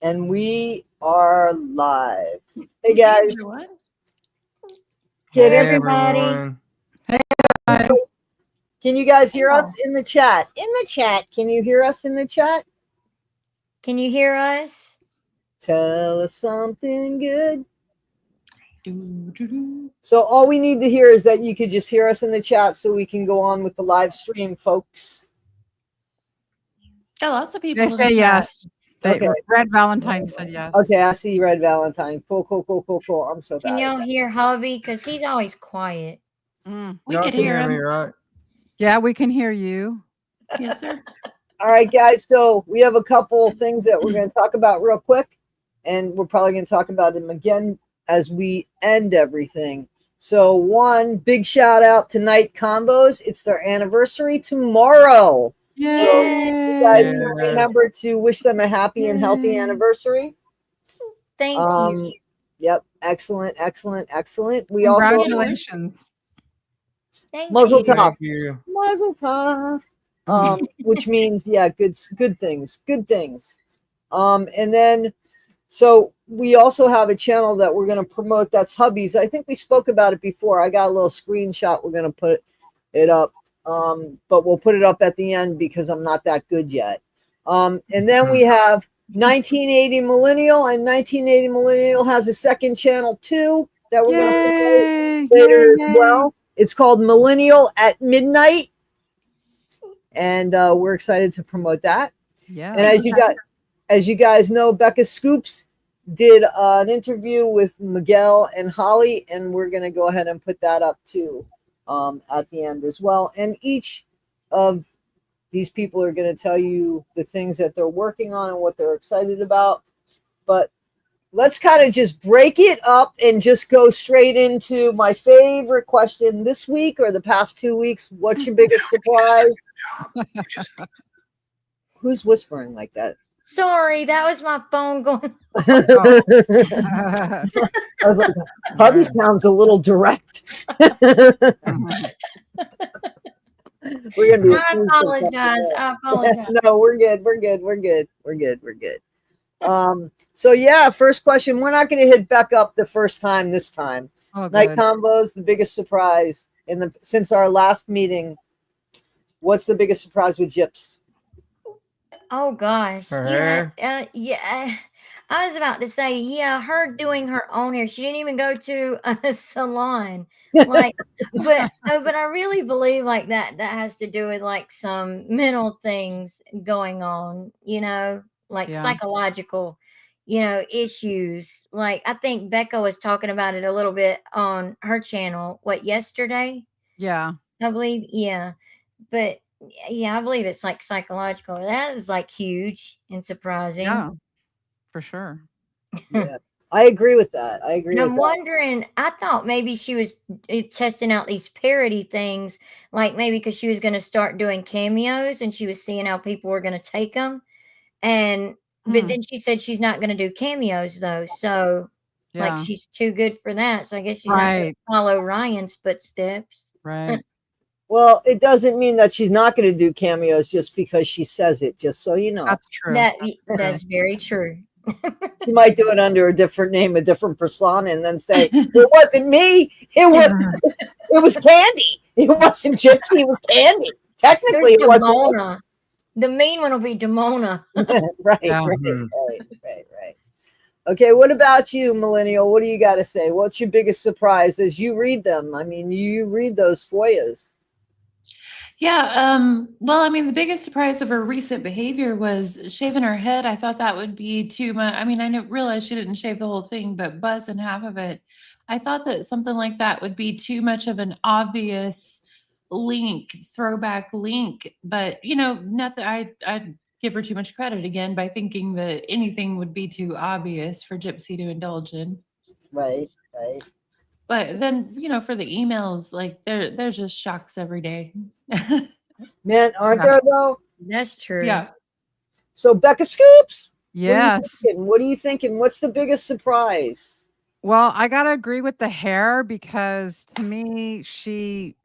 And we are live. Hey guys, Everyone. can Hey, everybody. everyone. Guys, can you guys hear us in the chat? In the chat, can you hear us in the chat? Can you hear us? Tell us something good. Doo-doo-doo. So all we need to hear is that you could just hear us in the chat so we can go on with the live stream, folks. Got lots of people. they in the say chat. yes. Okay. Red Valentine said yes. Okay, I see Red Valentine. Cool. I'm so Can bad. y'all hear hubby? Because he's always quiet. We Y'all could can hear me, him. right? Yeah, we can hear you. Yes, sir. All right, guys. So we have a couple things that we're going to talk about real quick, and we're probably going to talk about them again as we end everything. So one big shout out to Night Combos. It's their anniversary tomorrow. Yay! You guys can Yeah. remember to wish them a happy and healthy Yay. anniversary. Thank you. Yep. Excellent. We also Congratulations. Thank Muzzle you. top. Thank you. Mazel tov. Which means good things. And then so we also have a channel that we're going to promote that's Hubby's. I think we spoke about it before. I got a little screenshot. We're going to put it up, but we'll put it up at the end because I'm not that good yet. And then we have 1980 Millennial, and 1980 Millennial has a second channel too that we're going to promote later as well. It's called Millennial at Midnight, and we're excited to promote that. Yeah. And as you guys know, Becca Scoops did an interview with Miguel and Holly, and we're going to go ahead and put that up too at the end as well. And each of these people are going to tell you the things that they're working on and what they're excited about. But let's kind of just break it up and just go straight into my favorite question this week or the past 2 weeks. What's your biggest surprise? Who's whispering like that? Sorry, that was my phone going. I was like, Hubby sounds a little direct. We're gonna be. I apologize. No, we're good. So yeah, first question. We're not gonna hit Beck up the first time this time. Night combos, the biggest surprise since our last meeting. What's the biggest surprise with Gyps? Oh gosh. Her Yeah. hair? Yeah. I was about to say, yeah, her doing her own hair. She didn't even go to a salon. Like, but I really believe like that has to do with like some mental things going on, like psychological, issues. Like I think Becca was talking about it a little bit on her channel, yesterday? Yeah. I believe, yeah. But yeah, I believe it's like psychological. That is like huge and surprising. Yeah, for sure. Yeah, I agree with that. And I'm wondering, I thought maybe she was testing out these parody things, like maybe because she was going to start doing cameos and she was seeing how people were going to take them. But then she said she's not going to do cameos though. So like she's too good for that. So I guess she's not going to follow Ryan's footsteps. Right. Well, it doesn't mean that she's not going to do cameos just because she says it, just so you know. That's true. That's very true. She might do it under a different name, a different persona, and then say, it wasn't me. It was Candy. It wasn't Gypsy. It was Candy. Technically, it wasn't. Demona. The mean one will be Demona. Right. Okay, what about you, Millennial? What do you got to say? What's your biggest surprise as you read them? I mean, you read those FOIAs. Yeah. Well, I mean, the biggest surprise of her recent behavior was shaving her head. I thought that would be too much. I mean, I didn't realize she didn't shave the whole thing, but buzzing half of it. I thought that something like that would be too much of an obvious throwback link. But, nothing. I'd give her too much credit again by thinking that anything would be too obvious for Gypsy to indulge in. Right. But then, for the emails, like there's just shocks every day. Man, aren't there though? That's true. Yeah. So Becca Scoops. Yes. What are you thinking? What's the biggest surprise? Well, I got to agree with the hair because to me, she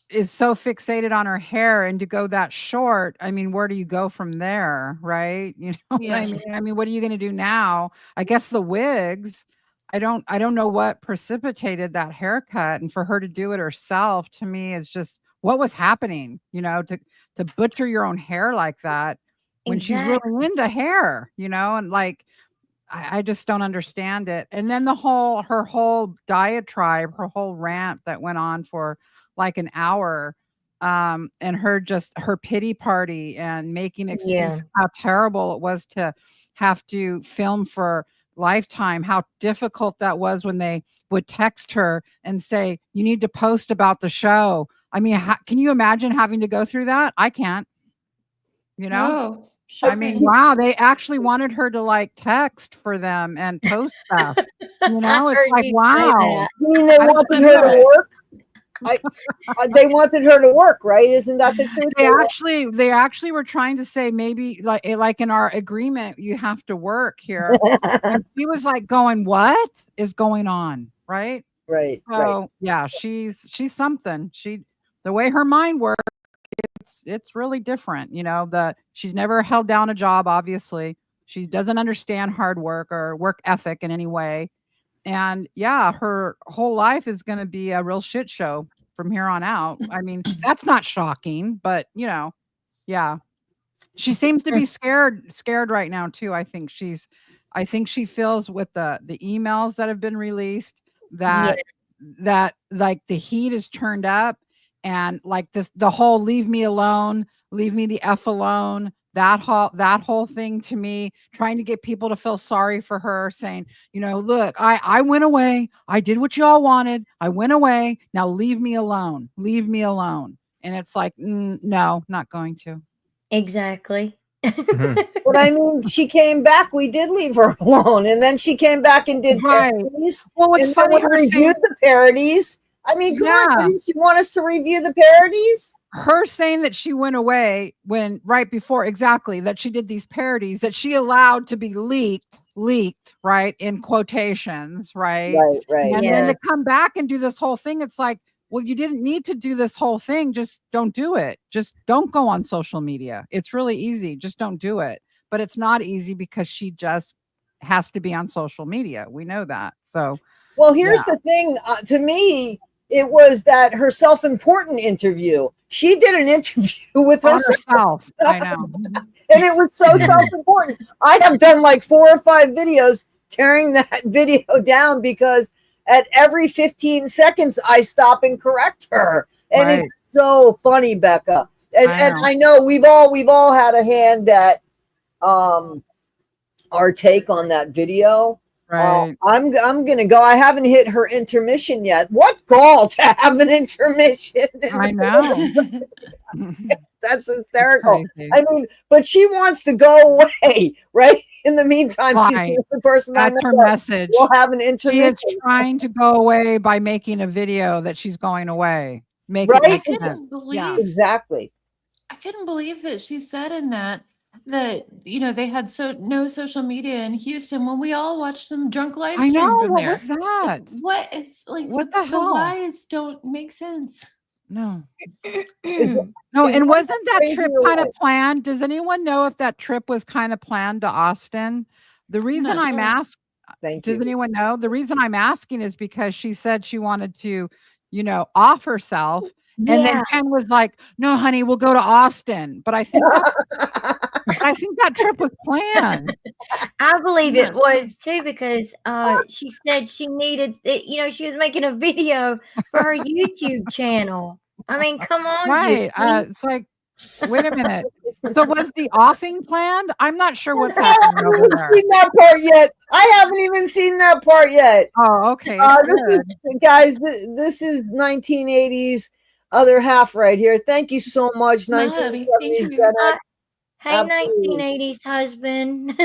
is so fixated on her hair, and to go that short, I mean, where do you go from there, right? You know what I Yeah. mean? I mean, what are you gonna do now? I guess the wigs, I don't know what precipitated that haircut, and for her to do it herself, to me, is just what was happening, to butcher your own hair like that when she's really Exactly. into hair, and like I just don't understand it. And then her whole diatribe, her whole rant that went on for like an hour, and her pity party and making Yeah. excuses how terrible it was to have to film for Lifetime, how difficult that was when they would text her and say, "You need to post about the show." I mean, can you imagine having to go through that? I can't, you know? Oh, I mean, shocking. wow, they actually wanted her to, like, text for them and post stuff, I It's heard like, you say wow. that. You mean they I just wanted couldn't her do to it. work? I, they wanted her to work, right? Isn't that the truth? They actually were trying to say maybe, like, in our agreement, you have to work here, and she was, like, going, "What is going on?" Right? Right, right. So, yeah, she's something. The way her mind works, it's really different, she's never held down a job, obviously. She doesn't understand hard work or work ethic in any way. And yeah, her whole life is going to be a real shit show from here on out. I mean, that's not shocking, but yeah. She seems to be scared right now too. I think she feels with the emails that have been released Yeah, that like the heat is turned up, and like the whole leave me alone, leave me the F alone, that whole thing, to me, trying to get people to feel sorry for her, saying, look, I went away, I did what y'all wanted, I went away, now leave me alone, leave me alone. And it's like, no, not going to. exactly. But I mean, she came back. We did leave her alone, and then she came back and did Right. parodies. Well, what's And then funny, we her saying, reviewed the parodies. I mean, come on, yeah, didn't she want us to review the parodies? her saying that she went away when right before, exactly, that she did these parodies that she allowed to be leaked, right, in quotations, right? Right, right, And right. then Yeah, to come back and do this whole thing, it's like, well, you didn't need to do this whole thing. Just don't do it. Just don't go on social media. It's really easy. Just don't do it. But it's not easy because she just has to be on social media. We know that. So, Well, yeah, here's the thing. To me, it was that her self-important interview. She did an interview with on herself, herself. I know. and it was so self-important. I have done like 4 or 5 videos tearing that video down because at every 15 seconds I stop and correct her, and Right. it's so funny, Becca. And I and know. I know we've all had a hand at our take on that video. Right. I'm gonna go. I haven't hit her intermission yet. What gall to have an intermission? I know. That's It's hysterical. crazy. I mean, but she wants to go away, right? In the meantime, she's Right. the only person I That's know her that message. will have an She intermission, is trying to go away by making a video that she's going away. Make it right? make I sense. couldn't Yeah. believe Exactly. I couldn't believe that she said in that they had no social media in Houston when we all watched them drunk live I stream know. from What was there. that? What is like What the the hell? lies don't make sense. No. Is, No, is and one wasn't that crazy trip or kind of what? planned? Does anyone know if that trip was kind of planned to Austin? The I'm reason not I'm sure. asked Thank Does you. anyone know? The reason I'm asking is because she said she wanted to, off herself. And then yeah. Ken was like, "No, honey, we'll go to Austin." But I think that trip was planned. I believe I'm it not sure. was too because she said she needed it, she was making a video for her YouTube channel. I mean, come on, Right. Gypsy. It's like, wait a minute. So was the offing planned? I'm not sure what's I happening haven't over even there. seen that part yet. I haven't even seen that part yet. Oh, okay. This Good. is, guys, this is 1980s other half right here. Thank you so much, Smiley, thank 1970s Gen you. X. Hey, Absolutely. 1980s husband.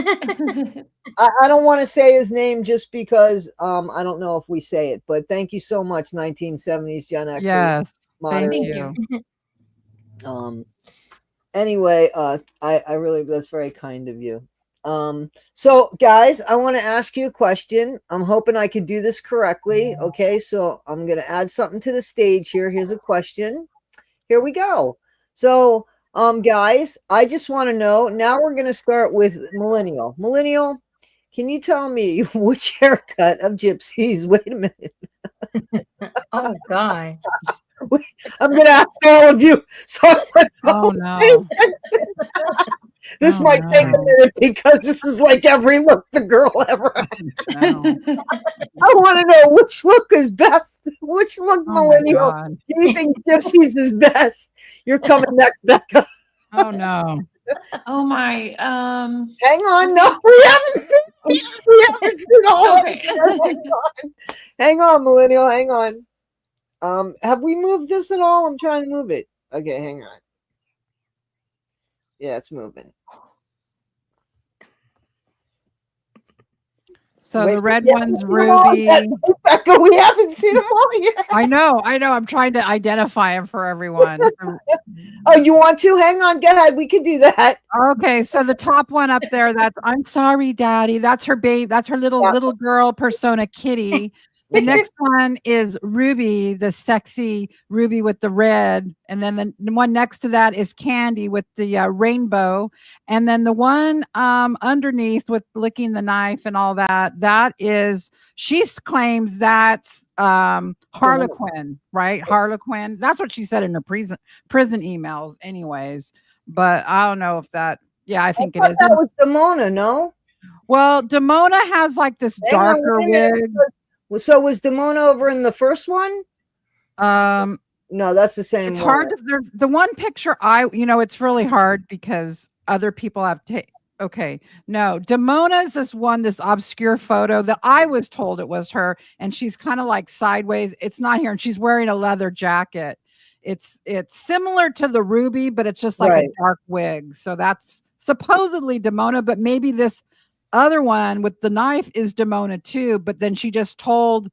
I don't want to say his name just because I don't know if we say it, but thank you so much, 1970s Gen X. Yes. Thank Thank you. you. Anyway, I really, that's very kind of you. So guys, I want to ask you a question. I'm hoping I could do this correctly. Okay, so I'm gonna add something to the stage here. Here's a question. here we go. So, guys, I just want to know. Now we're going to start with Millennial. Millennial, can you tell me which haircut of Gypsy's? Wait a minute. Oh gosh. I'm going to ask all of you. So, Oh no. this Oh, might take a no. minute because this is like every look the girl ever had. No. I want to know which look is best. Which look, Oh my Millennial? God. Do you think Gypsy's is best? You're coming next, Becca. Oh no. Oh my. Hang on, no, we haven't seen all of Okay. it. Hang on, Millennial, hang on. Have we moved this at all? I'm trying to move it. Okay, hang on. Yeah, it's moving. So Wait, the red we one's haven't seen them all yet. Ruby. Becca, we haven't seen them all yet. I know. I'm trying to identify them for everyone. Oh, you want to? Hang on, go ahead. We can do that. Okay, so the top one up there, that's I'm sorry, Daddy. That's her babe. That's her little girl persona, Kitty. The next one is Ruby, the sexy Ruby with the red, and then the one next to that is Candy with the rainbow, and then the one underneath with licking the knife and all that. That is she claims that's Harlequin, right? Harlequin. That's what she said in her prison emails, anyways. But I don't know if that. Yeah, I think it is. That was Demona, no? Well, Demona has like this Hang on, darker wait a minute. wig. So was Demona over in the first one? No, that's the same. It's hard to. There's the one picture it's really hard because other people have okay, no, Demona's this obscure photo that I was told it was her, and she's kind of like sideways. It's not here, and she's wearing a leather jacket. It's similar to the Ruby, but it's just like a dark wig. So that's supposedly Demona, but maybe this other one with the knife is Demona too. But then she just told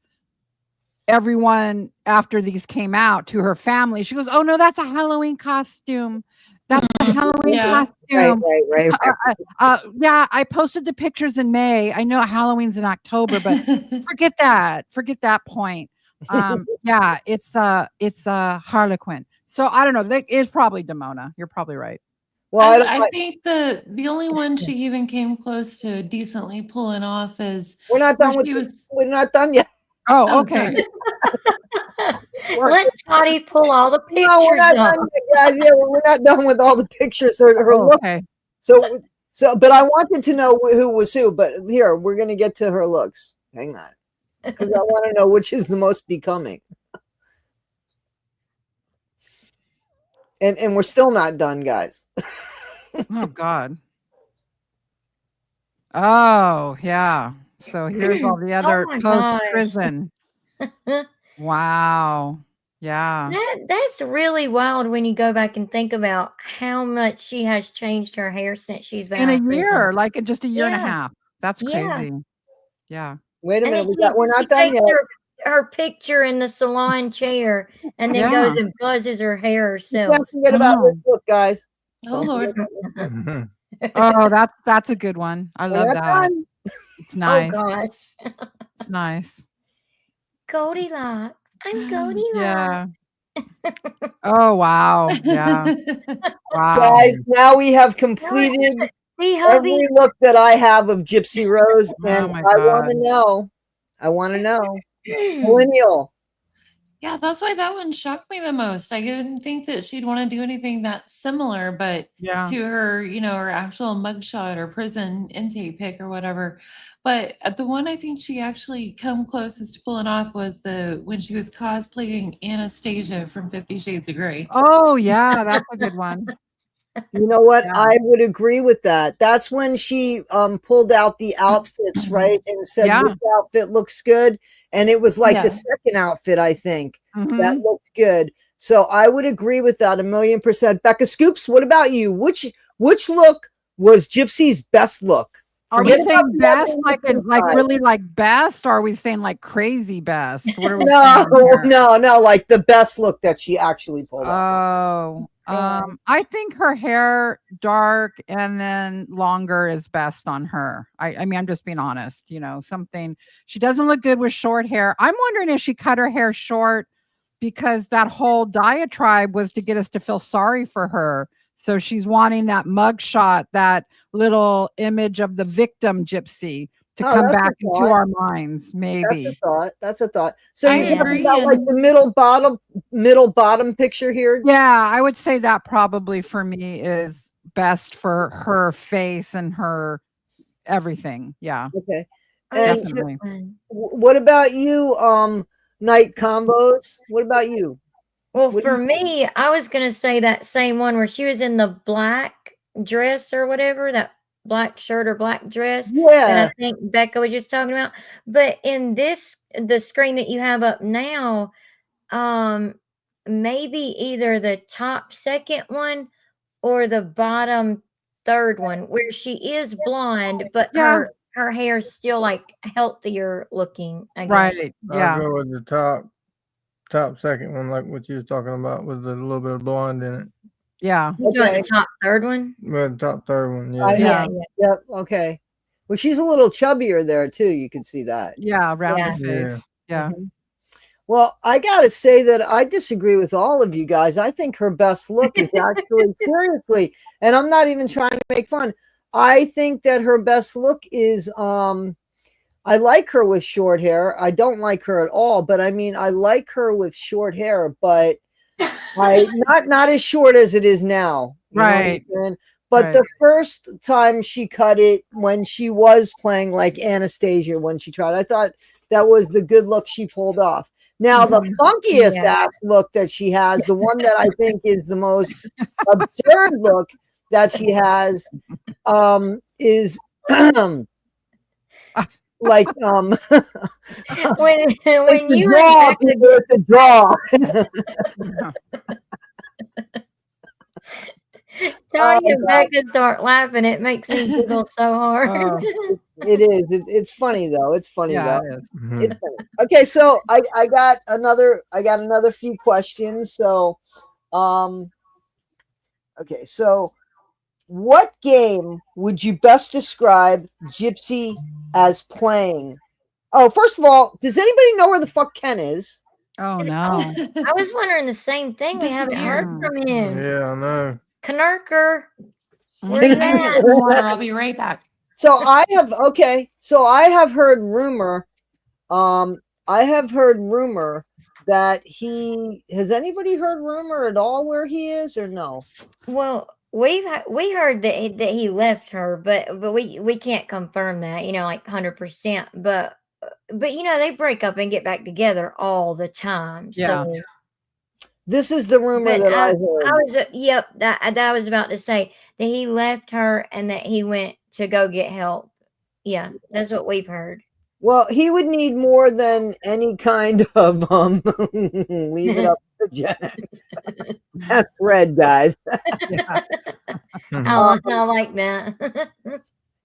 everyone after these came out to her family, she goes, "Oh no, that's a Halloween costume. That's a Halloween costume." Right. Yeah, I posted the pictures in May. I know Halloween's in October, but forget that point. Yeah, it's Harlequin. So I don't know. It's probably Demona. You're probably right. Well, I think the only one she even came close to decently pulling off is we're not done we're not done yet. Oh, okay. Let Toddy pull all the pictures. No, we're not done yet, guys. Yeah, we're not done with all the pictures. Her look. Okay. So, but I wanted to know who was who. But here, we're going to get to her looks. Hang on, because I want to know which is the most becoming. And we're still not done, guys. Oh God. Oh yeah. So here's all the other post prison. Wow. Yeah. That's really wild when you go back and think about how much she has changed her hair since she's been in a year, like in just a year and a half. That's crazy. Yeah. Wait a minute. We're not done yet. Her picture in the salon chair and then goes and buzzes her hair herself. Don't forget about this look, guys. Oh Lord. Oh, that's a good one. I love that. Done. It's nice. Oh gosh. It's nice. Goldilocks. I'm Goldilocks. Yeah. Oh wow. Yeah. Wow. Guys, now we have completed every look that I have of Gypsy Rose, and I want to know. Millennial. Yeah, that's why that one shocked me the most. I didn't think that she'd want to do anything that similar, but to her, her actual mugshot or prison intake pic or whatever. But the one I think she actually come closest to pulling off was when she was cosplaying Anastasia from 50 Shades of Grey. Oh yeah, that's a good one. You know what? I would agree with that. That's when she pulled out the outfits, right? And said, "This outfit looks good." And it was like the second outfit, I think, that looked good. So I would agree with that 1,000,000%. Becca Scoops, what about you? Which look was Gypsy's best look? Are we saying best, like really like best, or are we saying like crazy best? What are we no, like the best look that she actually pulled off. Oh, I think her hair dark and then longer is best on her. I mean, I'm just being honest. Something she doesn't look good with short hair. I'm wondering if she cut her hair short because that whole diatribe was to get us to feel sorry for her. So she's wanting that mugshot, that little image of the victim Gypsy to Oh, come that's a back into thought. our minds, That's a maybe. thought. That's a thought. So I you're talking agree, about like and- the middle bottom picture here. Yeah, I would say that probably for me is best for her face and her everything. Yeah, Okay. Oh, And that's a definitely. good one. what about you, Night Combos? What about you? Well, What do for you- me, I was gonna say that same one where she was in the black dress or whatever, that black shirt or black dress that I Yeah. think Becca was just talking about. But in the screen that you have up now, um, maybe either the top second one or the bottom third one, where she is blonde, but Yeah. her hair's still like healthier looking, I guess. Right. I'll Yeah. go with the top second one, like what you was talking about, with a little bit of blonde in it. Yeah. You talking about Okay. the top third one? Well, the top third one, yeah. Yeah. Yeah. Yep. Okay. Well, she's a little chubbier there too. You can see that. Yeah. Rounder Yeah. face. Yeah. Mhm. Well, I gotta say that I disagree with all of you guys. I think her best look is actually seriously, and I'm not even trying to make fun. I think that her best look is I like her with short hair. I don't like her at all, but I mean I like her with short hair, but not as short as it is now. You know what I'm Right. saying? But Right. the first time she cut it, when she was playing like Anastasia, when she tried, I thought that was the good look she pulled off. Now, the Mhm. funkiest Yeah. ass look that she has, the one that I think is the most absurd look that she has, is like When it's when a you draw, and Becca people, it's a draw. Tony and God. Becca start laughing, it makes me giggle so hard. Oh, It is. It's funny though. It's funny yeah, though. it is. Mhm. It's funny. Okay, so I got another few questions. So okay, so what game would you best describe Gypsy as playing? Oh, first of all, does anybody know where the fuck Ken is? Oh no. I was wondering the same thing. We haven't heard Disappeared. from him. Yeah, I know. Knurker, where Mhm. you I at? get more. I'll be right back. So I have heard rumor. I have heard rumor that he has anybody heard rumor at all where he is or no? Well, we heard that he left her, but we can't confirm that, like 100%. But they break up and get back together all the time. Yeah. So, This is the rumor but that I I heard. was yep, that I was about to say that he left her and that he went to go get help. Yeah, that's what we've heard. Well, he would need more than any kind of leave it up to Gen X. That's red, guys. Yeah. I like that.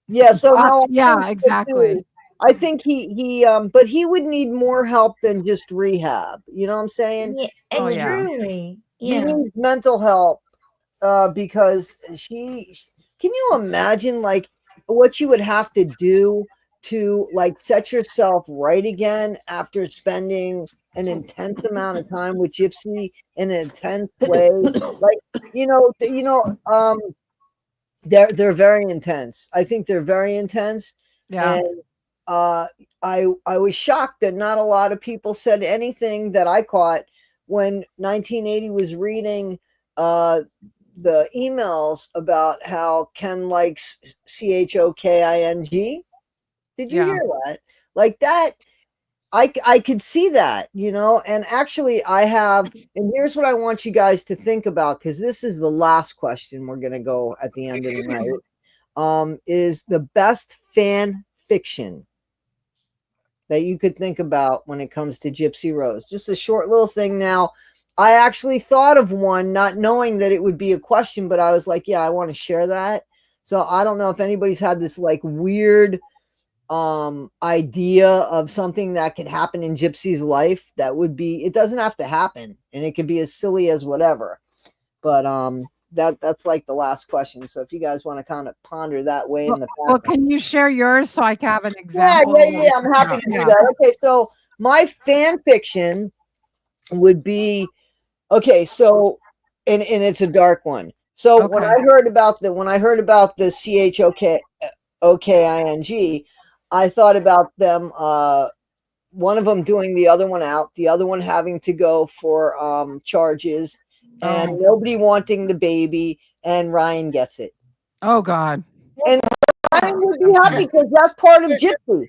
Yeah, so no, Yeah, exactly. I think he but he would need more help than just rehab. You know what I'm saying? Yeah, Oh, and yeah. truly, He yeah. needs mental help because can you imagine like what you would have to do to like set yourself right again after spending an intense amount of time with Gypsy in an intense way? Like, they're very intense. I think they're very intense. Yeah. And I was shocked that not a lot of people said anything that I caught when 1980 was reading the emails about how Ken likes CHOKING. Did you Yeah. hear that? Like that, I could see that, and actually I have, and here's what I want you guys to think about, because this is the last question we're gonna go at the end of the night. Is the best fan fiction that you could think about when it comes to Gypsy Rose. Just a short little thing. Now, I actually thought of one, not knowing that it would be a question, but I was like, yeah, I want to share that. So I don't know if anybody's had this like weird idea of something that could happen in Gypsy's life that would be, it doesn't have to happen, and it could be as silly as whatever. But that's like the last question. So if you guys want to kind of ponder that way in the Well, background. can you share yours so I can have an Yeah, example? I'm happy to do Yeah. that. Okay, so my fan fiction would be, okay, so and it's a dark one. So when Okay. I heard about the CHOKING, I thought about them, one of them doing the other one out, the other one having to go for charges, and Oh. nobody wanting the baby, and Ryan gets it. Oh God. And Ryan would be happy because that's part of Gypsy.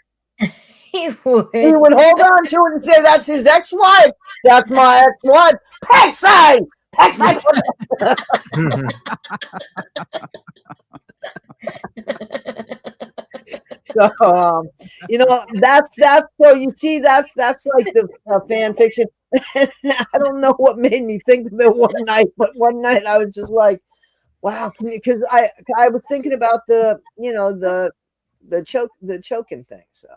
He would. He would hold on to it and say, "That's his ex-wife. That's my ex-wife. Pexi! Pexi!" So, that's so you see, that's like the fan fiction. I don't know what made me think of it one night, but one night I was just like, wow, because I was thinking about the choking thing. So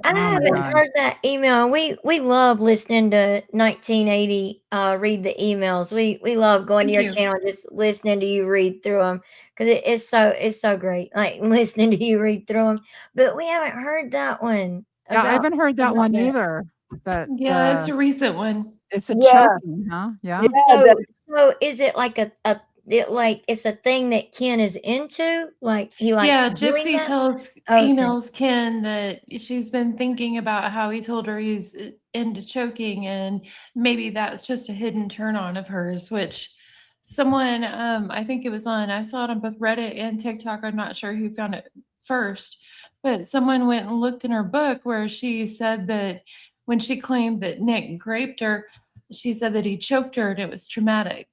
I my haven't God. heard that email. We love listening to 1980 read the emails. We love going to Thank your you. channel, just listening to you read through them, because it's so great, like listening to you read through them. But we haven't heard that one Yeah, I about haven't heard that about one that. either. That Yeah, it's a recent one. it's a Yeah. choking, huh? Yeah. yeah, So that, so is it like it's a thing that Ken is into? Like he likes Yeah, doing Gypsy that? tells Okay. emails Ken that she's been thinking about how he told her he's into choking, and maybe that's just a hidden turn on of hers, which someone I think it was I saw it on both Reddit and TikTok. I'm not sure who found it first, but someone went and looked in her book where she said that when she claimed that Nick raped her, she said that he choked her and it was traumatic.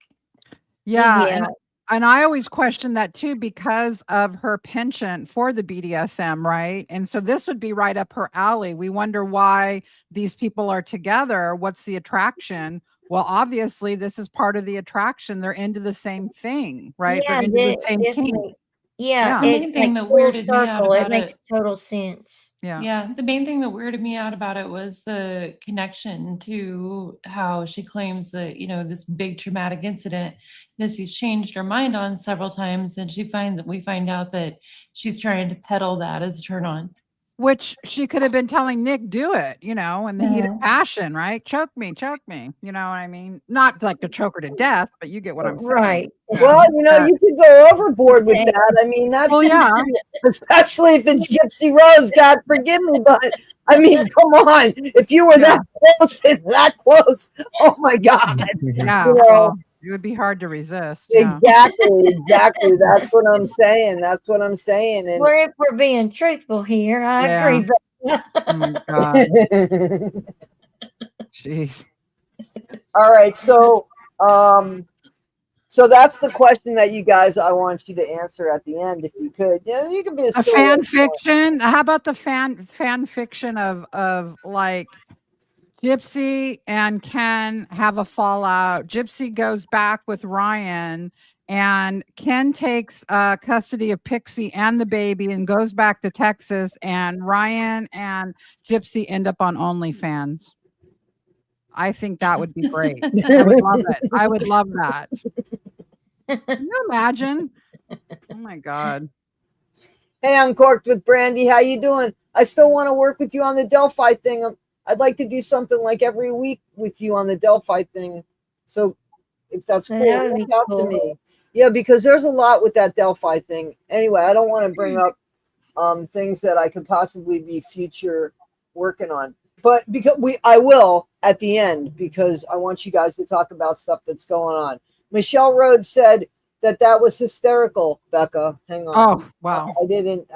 Yeah, Yeah. and I always question that too because of her penchant for the BDSM, right? And so this would be right up her alley. We wonder why these people are together. What's the attraction? Well, obviously, this is part of the attraction. They're into the same thing, right? They're Yeah, into the same this kink. makes yeah, Yeah. The it's main like thing that full weirded me out circle. It about makes it total sense. Yeah. Yeah, the main thing that weirded me out about it was the connection to how she claims that, this big traumatic incident that she's changed her mind on several times, and we find out that she's trying to peddle that as a turn on. Which she could have been telling Nick, do it, in the heat of Mhm. passion, right? Choke me, you know what I mean? Not like to choke her to death, but you get what I'm saying. Right. well, Yeah. you could go overboard with that. I mean, that's Well, yeah. especially if it's Gypsy Rose. God forgive me, but I mean, come on. If you were that close, oh my God. Yeah. You know, Well, it would be hard to resist. Yeah. exactly. That's what I'm saying. And Well, if we're being truthful here, I Yeah. agree. But Oh my God. Jeez. all right, so so that's the question that you guys, I want you to answer at the end, if you could. Yeah, you could be A fan fiction. How about the fan fiction of like Gypsy and Ken have a fallout. Gypsy goes back with Ryan, and Ken takes custody of Pixie and the baby and goes back to Texas. And Ryan and Gypsy end up on OnlyFans. I think that would be great. I would love it. I would love that. Can you imagine? Oh my God. Hey, Uncorked with Brandy, how you doing? I still want to work with you on the Delphi thing. I'd like to do something like every week with you on the Delphi thing. So if that's cool, That would be reach out to cool. me. Yeah, because there's a lot with that Delphi thing. Anyway, I don't want to bring up things that I could possibly be future working on. But because I will at the end, because I want you guys to talk about stuff that's going on. Michelle Rhodes said that was hysterical, Becca. Hang on. Oh, wow. I didn't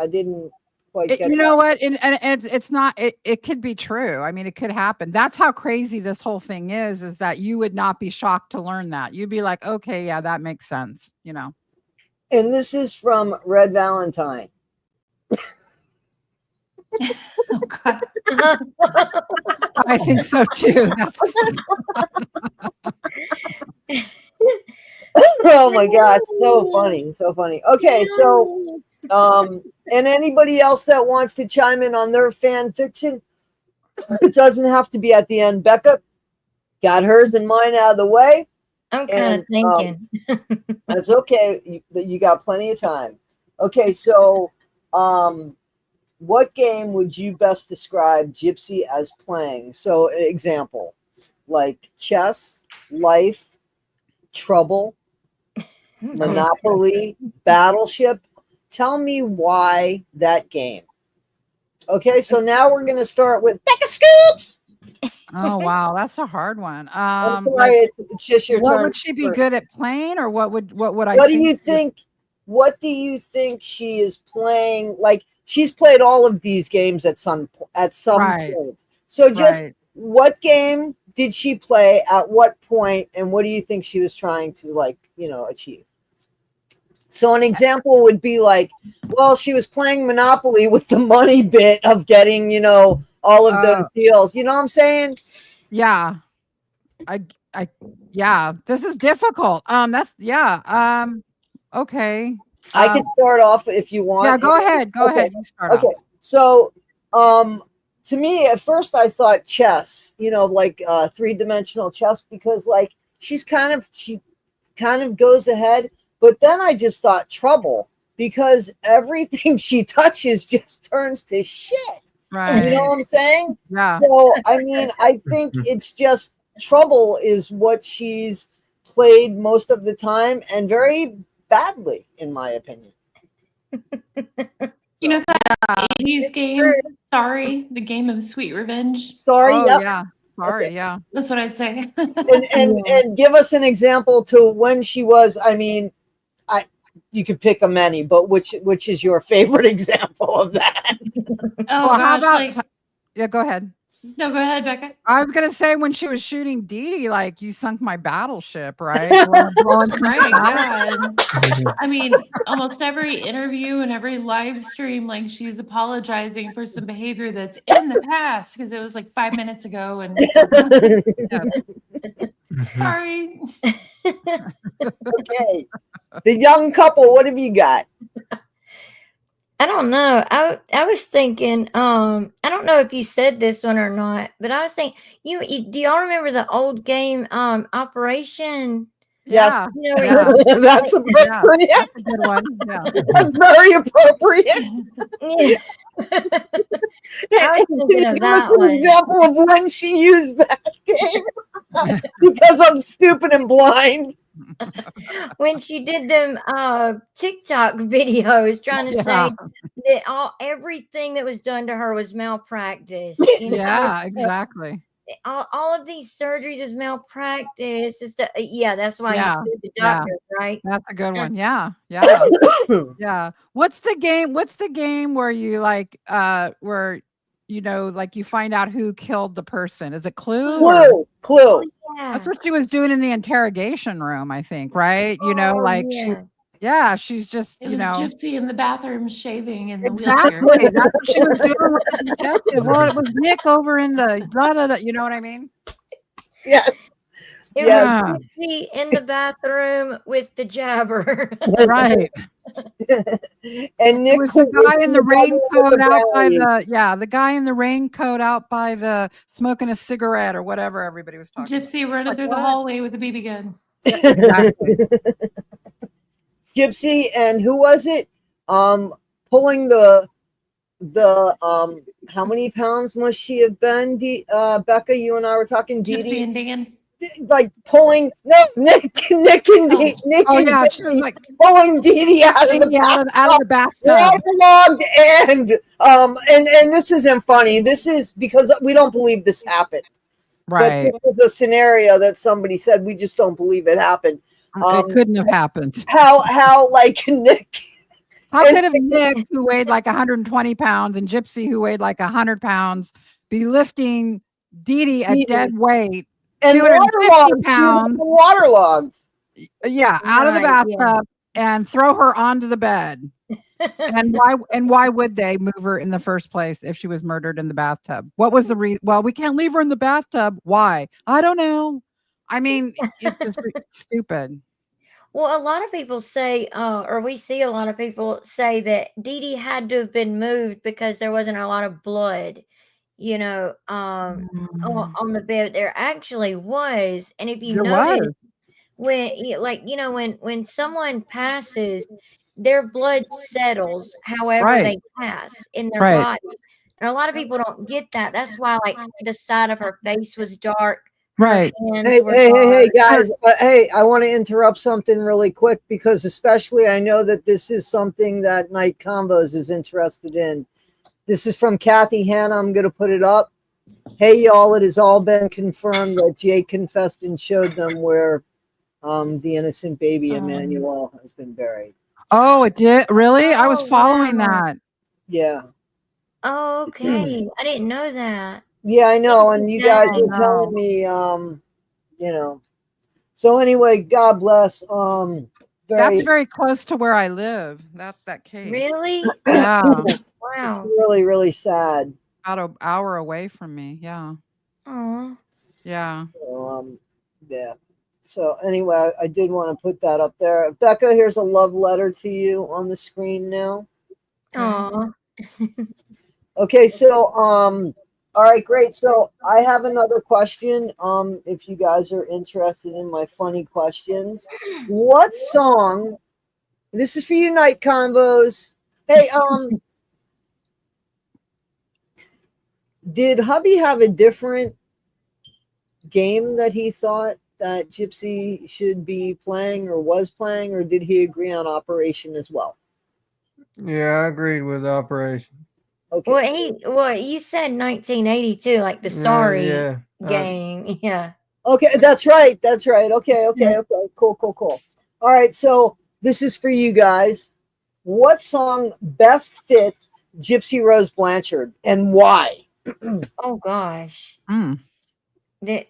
quite get You that. know what? And it's not, it could be true. I mean, it could happen. That's how crazy this whole thing is that you would not be shocked to learn that. You'd be like, okay, yeah, that makes sense, And this is from Red Valentine. Oh God. I think so too. Oh my God, so funny. Okay, so and anybody else that wants to chime in on their fan fiction, it doesn't have to be at the end. Becca got hers and mine out of the way. I'm kind of thinking. That's okay. You got plenty of time. Okay, so what game would you best describe Gypsy as playing? So, an example, like chess, life, Trouble, Monopoly, Battleship. Tell me why that game. Okay, so now we're going to start with Becca Scoops. Oh wow, that's a hard one. I'm sorry, Like, it's just your what turn. would she be first. good at playing, or what would I? What do think you she would- think? What do you think she is playing? Like she's played all of these games at some Right. point. So just Right. what game did she play at what point, and what do you think she was trying to achieve? So an example would be like, well, she was playing Monopoly with the money bit of getting, all of those deals. You know what I'm saying? Yeah. Yeah. This is difficult. Okay. I could start off if you want. Yeah. Go ahead. Go Okay. ahead. You start off. Okay. So, to me, at first, I thought chess. Like three-dimensional chess, because like she kind of goes ahead. But then I just thought Trouble, because everything she touches just turns to shit. Right. You know what I'm saying? Yeah. So, I mean, I think it's just Trouble is what she's played most of the time, and very badly, in my opinion. You know that 80s game? Sorry, the game of Sweet Revenge. Sorry, Oh yep. yeah. Sorry. Yeah. That's what I'd say. And give us an example to when she was. I mean, you could pick a many, but which is your favorite example of that? Oh Well, how gosh, about? Yeah. Go ahead. no, go ahead, Becca. I was gonna say when she was shooting Dee Dee, like you sunk my battleship, right? Blowing Right, up. yeah. I mean, almost every interview and every live stream, like she's apologizing for some behavior that's in the past because it was like 5 minutes ago. And sorry. Okay, the young couple. What have you got? I don't know. I was thinking, I don't know if you said this one or not, but I was thinking, do y'all remember the old game, Operation? Yeah. You know, Yeah. That's appropriate. That's a good one. Yeah. That's very appropriate. yeah. I was thinking of Give us that an one. example of when she used that game. Because I'm stupid and blind. When she did them TikTok videos trying to say that everything that was done to her was malpractice. You know? Yeah, exactly. All of these surgeries is malpractice. That's why Yeah, you sued the yeah. doctor, right? That's a good one. Yeah. Yeah. Yeah. What's the game where you like where like you find out who killed the person? Is it Clue? Clue. Yeah. That's what she was doing in the interrogation room, I think, right? She's just, It was Gypsy in the bathroom shaving in the exactly. wheelchair. That's what she was doing with the detective. Well, it was Nick over in the blah, blah, blah, you know what I mean? Yeah. It Yeah. was Gypsy in the bathroom with the jabber. Right. And Nick It was the guy in the raincoat out by the the guy in the raincoat out by the smoking a cigarette or whatever everybody was talking Gypsy running Like through what? the hallway with a BB gun. about. Exactly. Gypsy, and who was it? Pulling the how many pounds must she have been? Becca, you and I were talking. Dee Gypsy Dee, and Dan. like pulling Nick and Nick Oh and yeah, Gypsy she was like pulling Dee Dee out of the out of the bathtub. waterlogged, and this isn't funny. This is because we don't believe this happened. Right. But it was a scenario that somebody said we just don't believe it happened. It couldn't have happened. How like Nick. How could have Nick, who weighed like 120 pounds, and Gypsy, who weighed like 100 pounds, be lifting Dee Dee a dead weight, And 250 pounds, waterlogged. yeah, out of the bathtub and throw her onto the bed? And why would they move her in the first place if she was murdered in the bathtub? What was the reason? Well, we can't leave her in the bathtub. Why? I don't know. I mean, it's just stupid. Well, a lot of people say, or we see a lot of people say that Dee Dee had to have been moved because there wasn't a lot of blood, on the bed. There actually was, and if you There notice, was. when someone passes, their blood settles however Right. they pass in their Right. body. And a lot of people don't get that. That's why, like, the side of her face was dark, Right. Hands Hey, were hey, hey, hey, hard. guys. Hey, I want to interrupt something really quick because especially I know that this is something that Night Combos is interested in. This is from Kathy Hanna. I'm going to put it up. Hey, y'all, it has all been confirmed that Jake confessed and showed them where the innocent baby Emmanuel has been buried. Oh, it did? Really? I was Oh, following wow. that. Yeah. Oh, okay. I didn't know that. Yeah, I know. Thank And you, you guys Kathy. were telling me, you know. So anyway, God bless. That's Very, very close to where I live. That's that case. Really? Yeah. it's Wow. really, really sad. About an hour away from me. Yeah. Oh. Yeah. So, yeah. So anyway, I did want to put that up there. Becca, here's a love letter to you on the screen now. Oh. Okay, so all right, great. So I have another question. If you guys are interested in my funny questions, what song? This is for you, Night Combos. Hey, did hubby have a different game that he thought that Gypsy should be playing or was playing, or did he agree on Operation as well? Yeah, I agreed with Operation. Okay. Well, you said 1982, like the Yeah, Sorry yeah. game. Yeah. Okay, that's right. That's right. Okay, okay, okay. Cool, cool, cool. All right, so this is for you guys. What song best fits Gypsy Rose Blanchard and why? Oh gosh. Mm. The,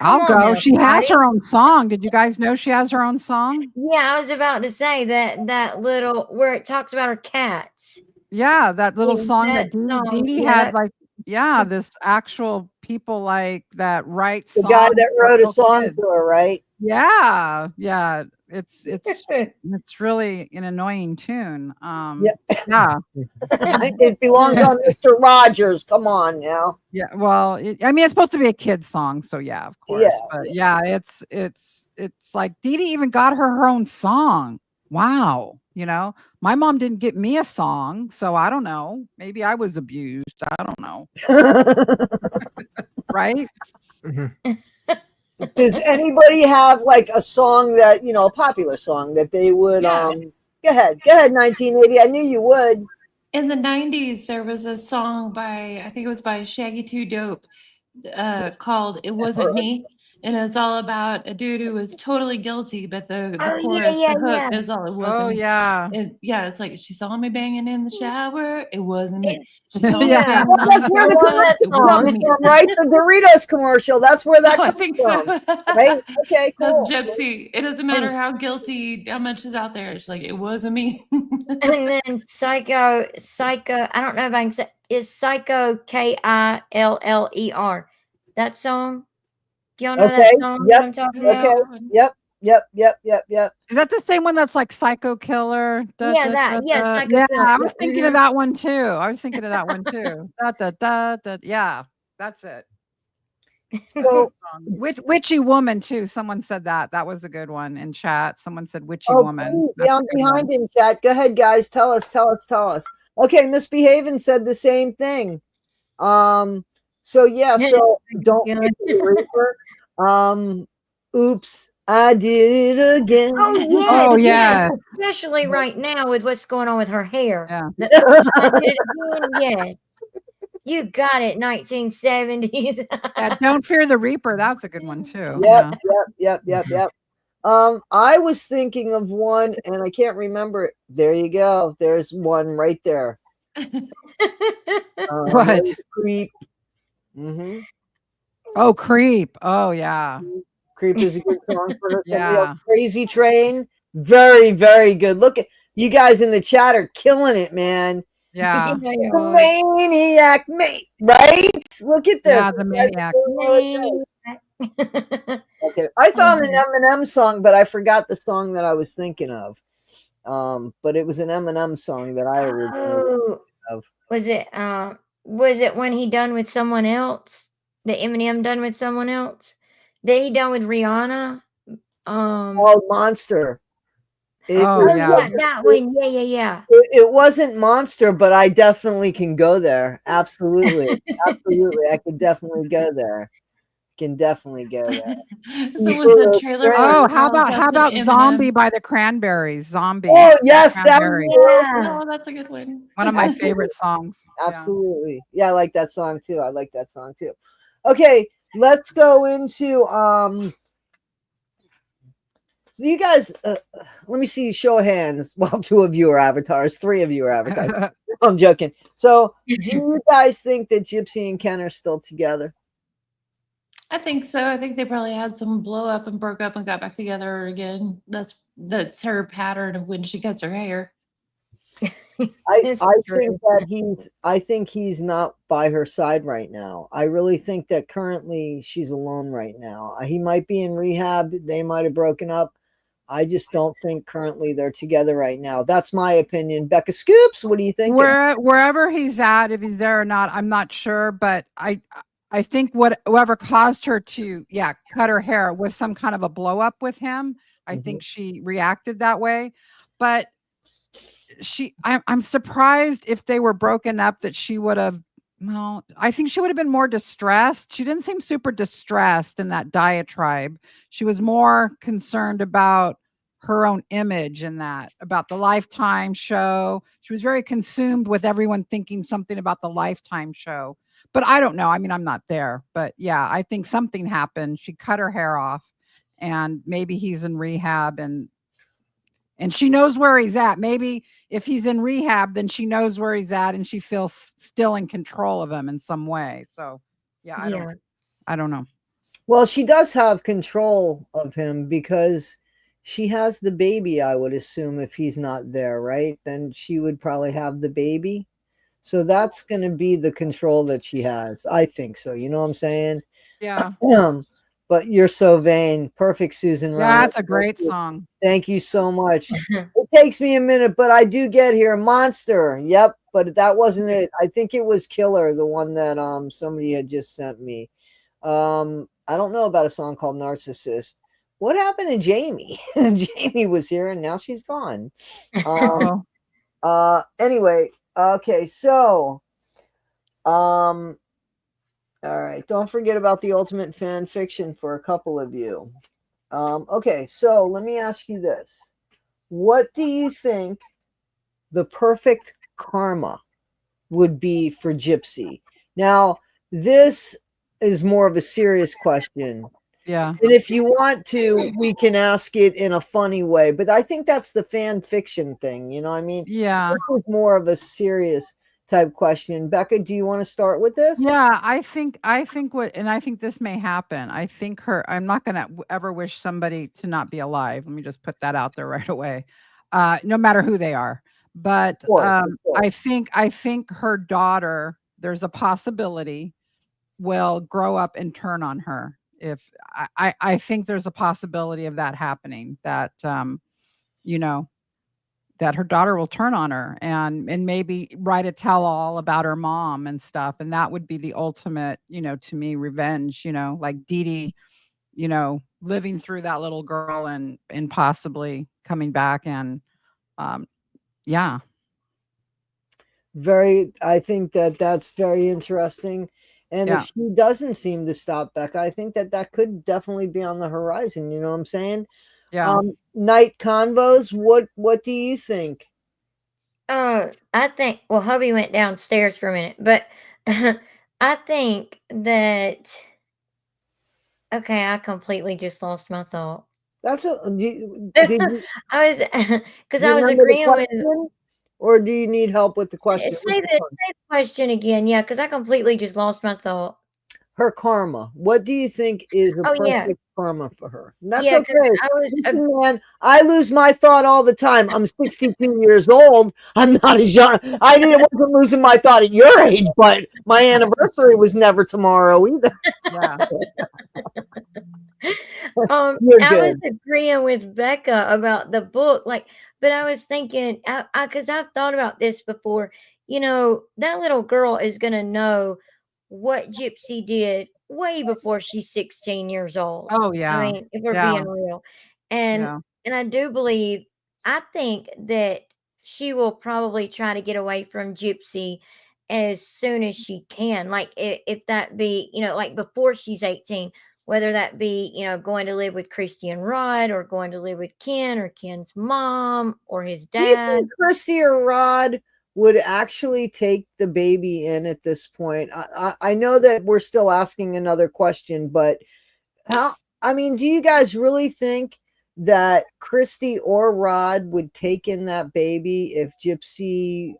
I'll come on go. now, She has Scotty. her own song. Did you guys know she has her own song? Yeah, I was about to say that little where it talks about her cats. Yeah, that little Yeah, song that that Dee song. Dee Yeah, had, that like, yeah, this actual people like that write The guy songs that for wrote a little song kids. to her, right? Yeah, yeah. It's really an annoying tune. Yeah. Yeah. It belongs on Mr. Rogers. Come on now. Yeah, well, I mean, it's supposed to be a kid's song, so yeah, of course. Yeah. But yeah, it's like Dee Dee even got her own song. Wow, my mom didn't get me a song, so I don't know. Maybe I was abused. I don't know, right? Does anybody have like a song that, a popular song that they would Yeah. Go ahead. Go ahead, 1980. I knew you would. In the 90s, there was a song by, I think it was by Shaggy 2 Dope, called It Wasn't Me. And it's all about a dude who was totally guilty, but the Oh, chorus, yeah, the hook yeah. is all, it wasn't Oh me. yeah. Yeah, it's like, she saw me banging in the shower, it wasn't me. She saw me Yeah. banging Well, on that's the where the stove commercial top, it comes wasn't me. from, right? The Doritos commercial. That's where that Oh, I comes think from. so. Right? Okay, That's cool. Gypsy. It doesn't matter how guilty, how much is out there. It's like, it wasn't me. And then Psycho, I don't know if I can say, is Psycho Killer. That song? Do y'all know that Okay. song that Yep. I'm talking Okay. about? Yep. Yep. Is that the same one that's like Psycho Killer? Yeah, that. Yeah, Psycho Yeah, Killer. I was Yeah, thinking of that one too. I was thinking of that one too. Yeah, that's it. So, Witchy Woman too. Someone said that. That was a good one in chat. Someone said Witchy oh, Woman. please. That's Yeah, a I'm good behind one. in chat. Go ahead, guys. Tell us. Okay, Misbehaving said the same thing. So yeah, so don't Good. pick the Reaper. Oops, I did it again. Oh yes, Oh yes. yeah. Especially right now with what's going on with her hair. Yeah. I did it again. Yes, you got it. 1970s. Yeah, Don't Fear the Reaper. That's a good one too. Yep. I was thinking of one and I can't remember it. There you go. There's one right there. What? Creep. Mm-hmm. Oh, Creep. Oh yeah. Creep is a good song for her. Yeah. Crazy Train. Very, very good. Look at you guys in the chat are killing it, man. Yeah. It's the maniac, mate. Right? Look at this. Yeah, the Maniac. Okay. I thought an Eminem song, but I forgot the song that I was thinking of. But it was an Eminem song that I originally of. Was it when he done with someone else? The Eminem done with someone else? That he done with Rihanna? Oh, Monster. Oh, yeah. That one. Yeah. It wasn't Monster, but I definitely can go there. Absolutely. I could definitely go there. can definitely go there. So was the trailer? Oh, for how Charles about Dustin Zombie Eminem? by the Cranberries? Zombie. Oh by the yes, that was Cranberries. Yeah. Oh, that's a good one. One of my Absolutely. favorite songs. Yeah. Absolutely. Yeah, I like that song too. I like that song too. Okay, let's go into so you guys let me see show of hands. Well, 2 of you are avatars, 3 of you are avatars. I'm joking. So, do you guys think that Gypsy and Ken are still together? I think so. I think they probably had some blow up and broke up and got back together again. That's her pattern of when she cuts her hair. I It's think true. that I think he's not by her side right now. I really think that currently she's alone right now. He might be in rehab. They might have broken up. I just don't think currently they're together right now. That's my opinion. Becca Scoops, what do you think? Wherever he's at, if he's there or not, I'm not sure. But I think whoever caused her to cut her hair was some kind of a blow up with him. I think she reacted that way. But I'm surprised if they were broken up that she would have. Well, I think she would have been more distressed. She didn't seem super distressed in that diatribe. She was more concerned about her own image and that, about the Lifetime show. She was very consumed with everyone thinking something about the Lifetime show. But I don't know. I mean, I'm not there. But yeah, I think something happened. She cut her hair off and maybe he's in rehab and she knows where he's at. Maybe if he's in rehab, then she knows where he's at and she feels still in control of him in some way. So yeah, I don't know. Well, she does have control of him because she has the baby, I would assume, if he's not there, right? Then she would probably have the baby. So that's going to be the control that she has. I think so. You know what I'm saying? Yeah. But you're so vain. Perfect, Susan. Yeah, that's a great song. Thank you so much. It takes me a minute, but I do get here. Monster. Yep, but that wasn't it. I think it was Killer, the one that somebody had just sent me. I don't know about a song called Narcissist. What happened to Jamie? Jamie was here and now she's gone. Anyway, okay, so all right, don't forget about the ultimate fan fiction for a couple of you. Okay, so let me ask you this. What do you think the perfect karma would be for Gypsy? Now, this is more of a serious question. Yeah. And if you want to, we can ask it in a funny way, but I think that's the fan fiction thing, you know what I mean? Yeah. This is more of a serious type question. Becca, do you want to start with this? Yeah, I think this may happen. I think I'm not going to ever wish somebody to not be alive. Let me just put that out there right away. No matter who they are. But Of course. I think her daughter, there's a possibility, will grow up and turn on her. If I think there's a possibility of that happening, that that her daughter will turn on her and maybe write a tell-all about her mom and stuff. And that would be the ultimate, to me, revenge, like Dee Dee, living through that little girl and possibly coming back. And yeah. I think that's very interesting. And if she doesn't seem to stop, Becca, I think that could definitely be on the horizon. You know what I'm saying? Yeah. Night convos. What do you think? I think, well, hubby went downstairs for a minute, but I think that, okay, I completely just lost my thought. That's a, did you I was, because I was remember the agreeing with, question? Or do you need help with the question? say the question again. Yeah, because I completely just lost my thought. Her karma. What do you think is a Oh, yeah. perfect karma for her? And that's Yeah, 'cause okay. I was, Listen, man, I lose my thought all the time. I'm 62 years old. I'm not as young. Wasn't losing my thought at your age, but my anniversary was never tomorrow either. Yeah. You're I was good. agreeing with Becca about the book, but I was thinking, because I've thought about this before. That little girl is gonna know what Gypsy did way before she's 16 years old. Oh I yeah. mean, if we're Yeah. being real, and Yeah. I do believe, I think that she will probably try to get away from Gypsy as soon as she can. Like if that be, like before she's 18. whether that be, going to live with Christy and Rod, or going to live with Ken, or Ken's mom, or his Do you dad. think Christy or Rod would actually take the baby in at this point? I know that we're still asking another question, but do you guys really think that Christy or Rod would take in that baby if Gypsy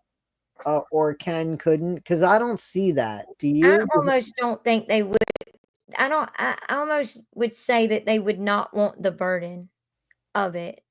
or Ken couldn't? Because I don't see that. Do I you? almost don't think they would. I almost would say that they would not want the burden of it.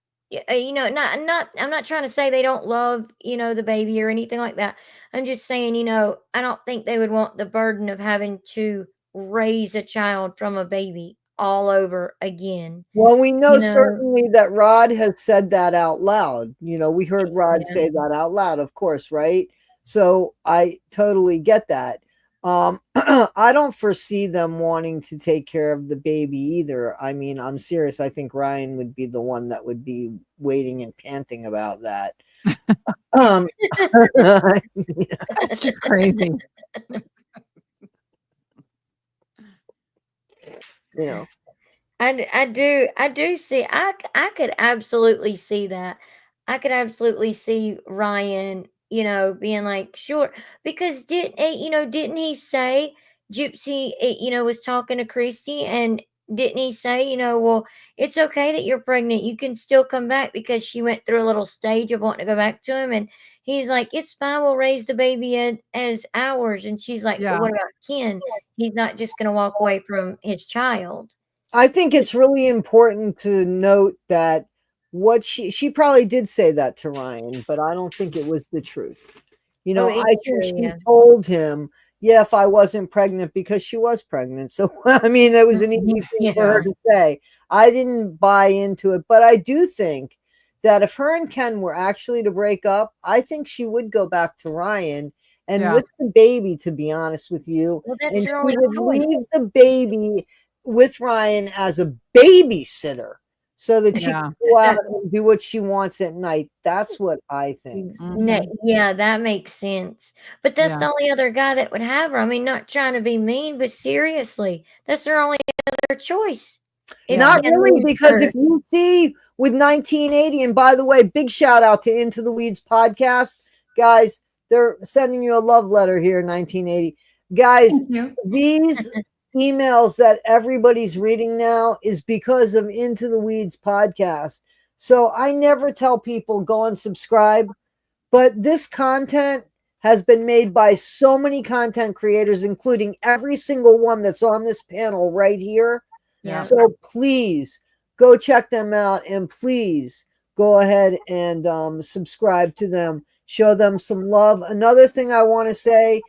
I'm not trying to say they don't love, the baby or anything like that. I'm just saying, I don't think they would want the burden of having to raise a child from a baby all over again. Well, we know You know, certainly that Rod has said that out loud. We heard Rod Yeah. say that out loud, of course, right? So I totally get that. I don't foresee them wanting to take care of the baby either. I mean, I'm serious. I think Ryan would be the one that would be waiting and panting about that. That's just crazy. You know, I do see. I could absolutely see that. I could absolutely see Ryan, being like, sure, because didn't he say Gypsy, was talking to Christy, and didn't he say, well, it's okay that you're pregnant, you can still come back, because she went through a little stage of wanting to go back to him, and he's like, it's fine, we'll raise the baby as ours, and she's like, but Yeah. what about Ken? He's not just gonna walk away from his child. I think it's really important to note that what she probably did say that to Ryan, but I don't think it was the truth. Oh, I it's think true, she yeah. told him, yeah, if I wasn't pregnant, because she was pregnant. So, I mean, it was an easy thing for her Yeah. to say. I didn't buy into it, but I do think that if her and Ken were actually to break up, I think she would go back to Ryan and Yeah. with the baby, to be honest with you, Well, and that's she your only would choice. leave the baby with Ryan as a babysitter so that she Yeah. can go out and do what she wants at night. That's what I think. Mhm. Yeah, that makes sense. But that's Yeah. the only other guy that would have her. I mean, not trying to be mean, but seriously, that's their only other choice. If Yeah. Not Ken really, leaves because her. if you see with 1980, and by the way, big shout out to Into the Weeds podcast, guys. They're sending you a love letter here, 1980. Guys, Thank you. these emails that everybody's reading now is because of Into the Weeds podcast. So I never tell people go and subscribe, but this content has been made by so many content creators, including every single one that's on this panel right here. Yeah. So please go check them out, and please go ahead and subscribe to them. Show them some love. Another thing I want to say,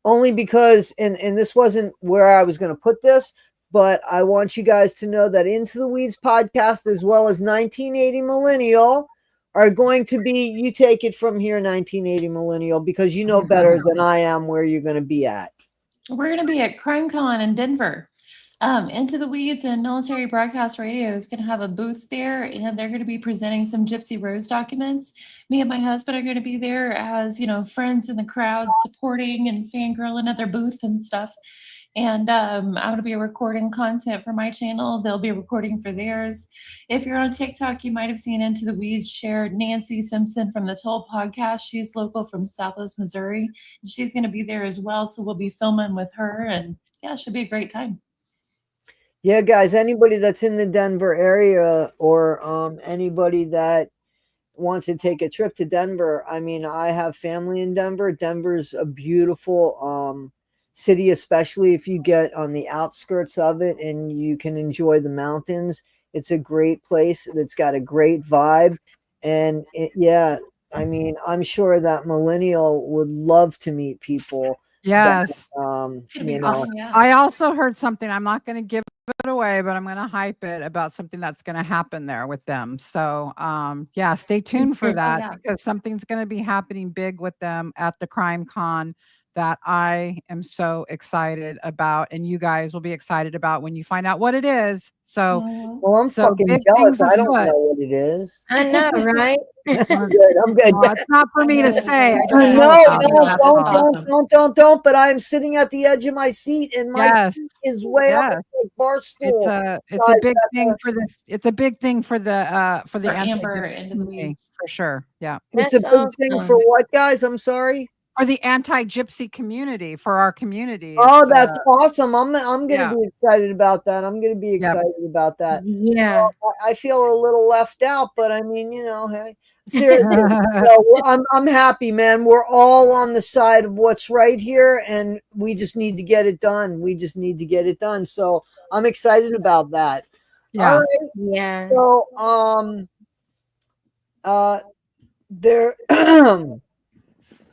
only because, and this wasn't where I was going to put this, but I want you guys to know that Into the Weeds podcast, as well as 1980 Millennial, are going to be, you take it from here, 1980 Millennial, because you know better than I am where you're going to be at. We're going to be at CrimeCon in Denver. Into the Weeds and Military Broadcast Radio is going to have a booth there, and they're going to be presenting some Gypsy Rose documents. Me and my husband are going to be there as, friends in the crowd, supporting and fangirling at their booth and stuff. And I'm going to be recording content for my channel. They'll be recording for theirs. If you're on TikTok, you might have seen Into the Weeds shared Nancy Simpson from the Toll podcast. She's local from Southwest Missouri. She's going to be there as well. So we'll be filming with her, and yeah, it should be a great time. Yeah, guys, anybody that's in the Denver area, or anybody that wants to take a trip to Denver, I mean, I have family in Denver. Denver's a beautiful city, especially if you get on the outskirts of it and you can enjoy the mountains. It's a great place. It's got a great vibe. And yeah, I mean, I'm sure that Millennial would love to meet people. Yes. That, It's gonna be you know, fun, yeah. I also heard something. I'm not going to give it away, but I'm going to hype it about something that's going to happen there with them. So, yeah, stay tuned for Oh, that yeah. because something's going to be happening big with them at the Crime Con that I am so excited about, and you guys will be excited about when you find out what it is. So, Oh. Well, I'm so fucking big jealous. things I don't afoot. know what it is. I know, right? I'm good. I'm good. It's not for me to say. I just Yeah, know No, about it. no, That's don't, all. don't. But I'm sitting at the edge of my seat, and my Yes, seat is way up yes. like bar stool. It's a big thing for this. It's a big thing for the For Amber anti-Gypsy into the community, weeds. for sure. Yeah. It's a That's big thing for awesome. what, guys? I'm sorry. For the anti-Gypsy community, for our community. Oh, It's that's awesome. I'm gonna yeah. be excited about that. I'm gonna be Yep. excited about that. Yeah. I feel a little left out, but I mean, hey, seriously, no, I'm happy, man. We're all on the side of what's right here, and we just need to get it done. We just need to get it done. So I'm excited about that. Yeah. All right. Yeah. So there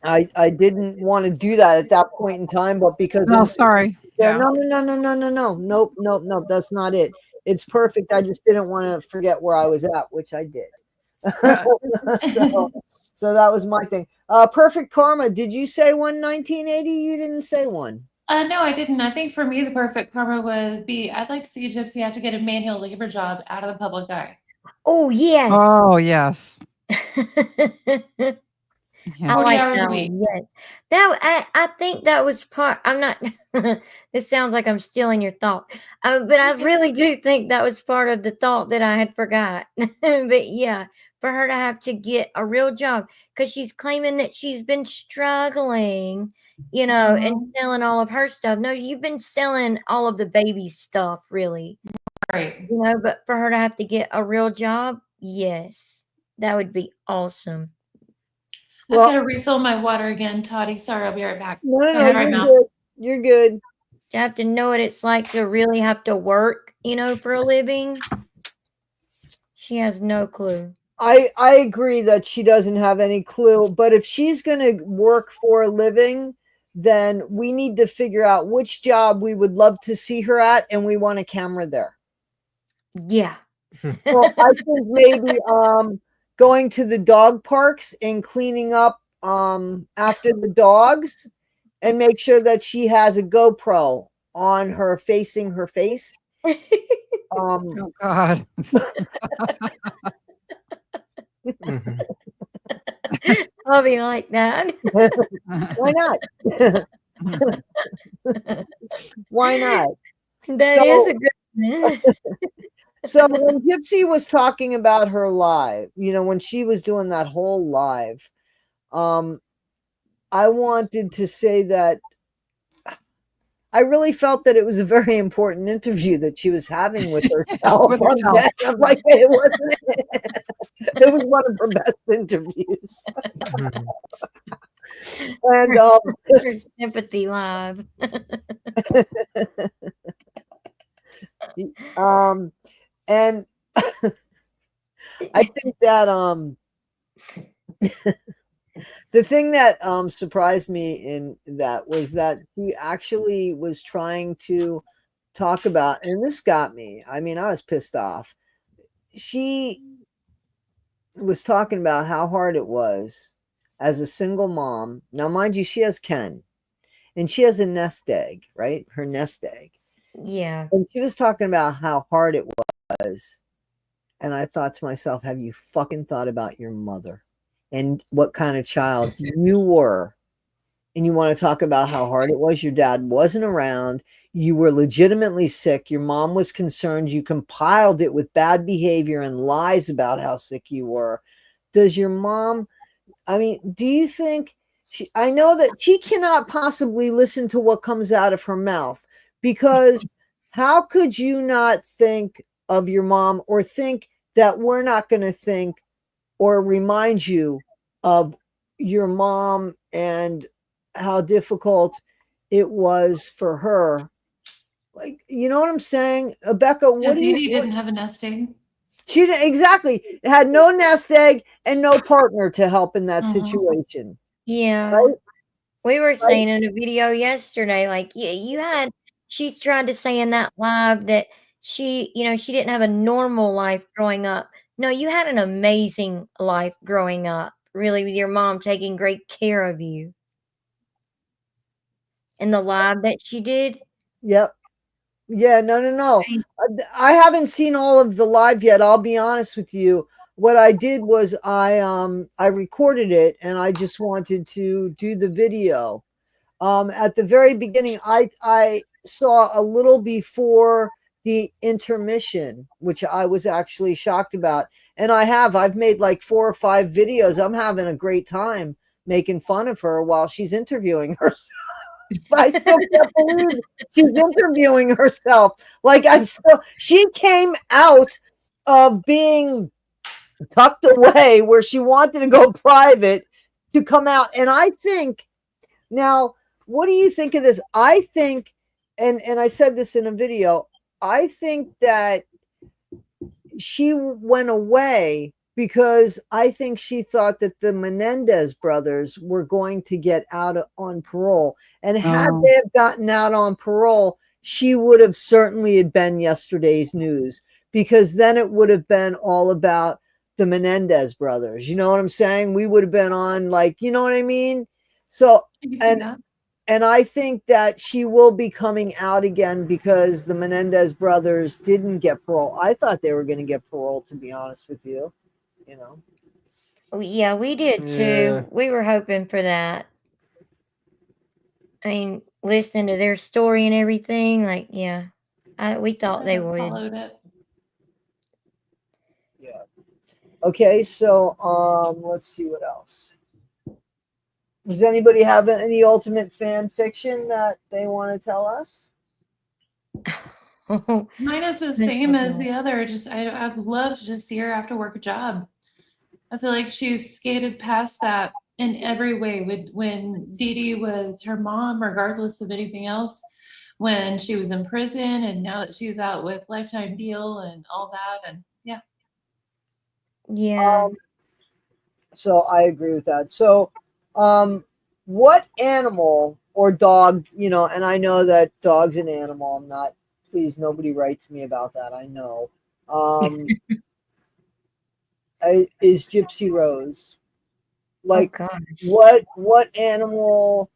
I didn't want to do that at that point in time, but because Oh, sorry. yeah, Yeah. no. Nope. That's not it. It's perfect. I just didn't want to forget where I was at, which I did. so that was my thing. Perfect karma. Did you say 1980? You didn't say one. No, I didn't. I think for me, the perfect karma would be I'd like to see Gypsy have to get a manual labor job out of the public eye. Oh, yes. Oh, yes. I 40 like hours a that week. one. Yes. I think that was part. I'm not. It sounds like I'm stealing your thought, but I really do think that was part of the thought that I had forgot. But yeah, for her to have to get a real job because she's claiming that she's been struggling, and selling all of her stuff. No, you've been selling all of the baby stuff, really. Right. But for her to have to get a real job, yes, that would be awesome. I've got to refill my water again, Toddy. Sorry, I'll be right back. No, Go ahead, you're Mouth. good. You're good. You have to know what it's like to really have to work, for a living. She has no clue. I agree that she doesn't have any clue, but if she's going to work for a living, then we need to figure out which job we would love to see her at, and we want a camera there. Yeah. So I think maybe going to the dog parks and cleaning up after the dogs, and make sure that she has a GoPro on her facing her face. Oh, God. Mhm. I'll be like that. Why not? Why not? That is a good one. So when Gypsy was talking about her live, when she was doing that whole live, I wanted to say that I really felt that it was a very important interview that she was having with herself. With herself. I'm like, it wasn't. It was one of her best interviews. Mhm. And Her sympathy live. and I think that the thing that surprised me in that was that he actually was trying to talk about, and this got me. I mean, I was pissed off. She was talking about how hard it was as a single mom. Now, mind you, she has Ken, and she has a nest egg, right? Her nest egg. Yeah. And she was talking about how hard it was. And I thought to myself, have you fucking thought about your mother and what kind of child you were? And you want to talk about how hard it was? Your dad wasn't around. You were legitimately sick. Your mom was concerned. You compiled it with bad behavior and lies about how sick you were. Does your mom, do you think I know that she cannot possibly listen to what comes out of her mouth, because how could you not think of your mom or think that we're not going to think or remind you of your mom and how difficult it was for her? Like, you know what I'm saying? Becca, what do Dee you, didn't have a nest egg. she didn't, exactly, had no nest egg and no partner to help in that situation. Yeah. Right? We were saying in a video yesterday, like, she's tried to say in that live that she didn't have a normal life growing up. No, you had an amazing life growing up, really, with your mom taking great care of you. in the live that she did. Yep. Yeah, no. Right. I haven't seen all of the live yet. I'll be honest with you. What I did was I recorded it and I just wanted to do the video. At the very beginning, I saw a little before the intermission, which I was actually shocked about. And I've made like 4 or 5 videos. I'm having a great time making fun of her while she's interviewing herself. I still can't believe she's interviewing herself. Like she came out of being tucked away where she wanted to go private to come out. And I think now, what do you think of this? I think, and I said this in a video, I think that she went away because I think she thought that the Menendez brothers were going to get out on parole. And had Oh. they have gotten out on parole, she would have certainly had been yesterday's news, because then it would have been all about the Menendez brothers. You know what I'm saying? We would have been on, like, you know what I mean? So, I can see and that. and I think that she will be coming out again because the Menendez brothers didn't get parole. I thought they were going to get parole, to be honest with you. You know, Yeah, we did too. Yeah. We were hoping for that. I mean, listening to their story and everything, like, yeah, we thought I they haven't would. followed it. yeah. Okay, so let's see what else. Does anybody have any ultimate fan fiction that they want to tell us? Mine is the same as the other. Just I'd love to just see her have to work a job. I feel like she's skated past that in every way. When Dee Dee was her mom, regardless of anything else, when she was in prison, and now that she's out with lifetime deal and all that, and yeah. Yeah. So I agree with that. So, what animal or dog, and I know that dog's an animal. I'm not, please, nobody write to me about that. I know. Is Gypsy Rose. Like, oh gosh. what animal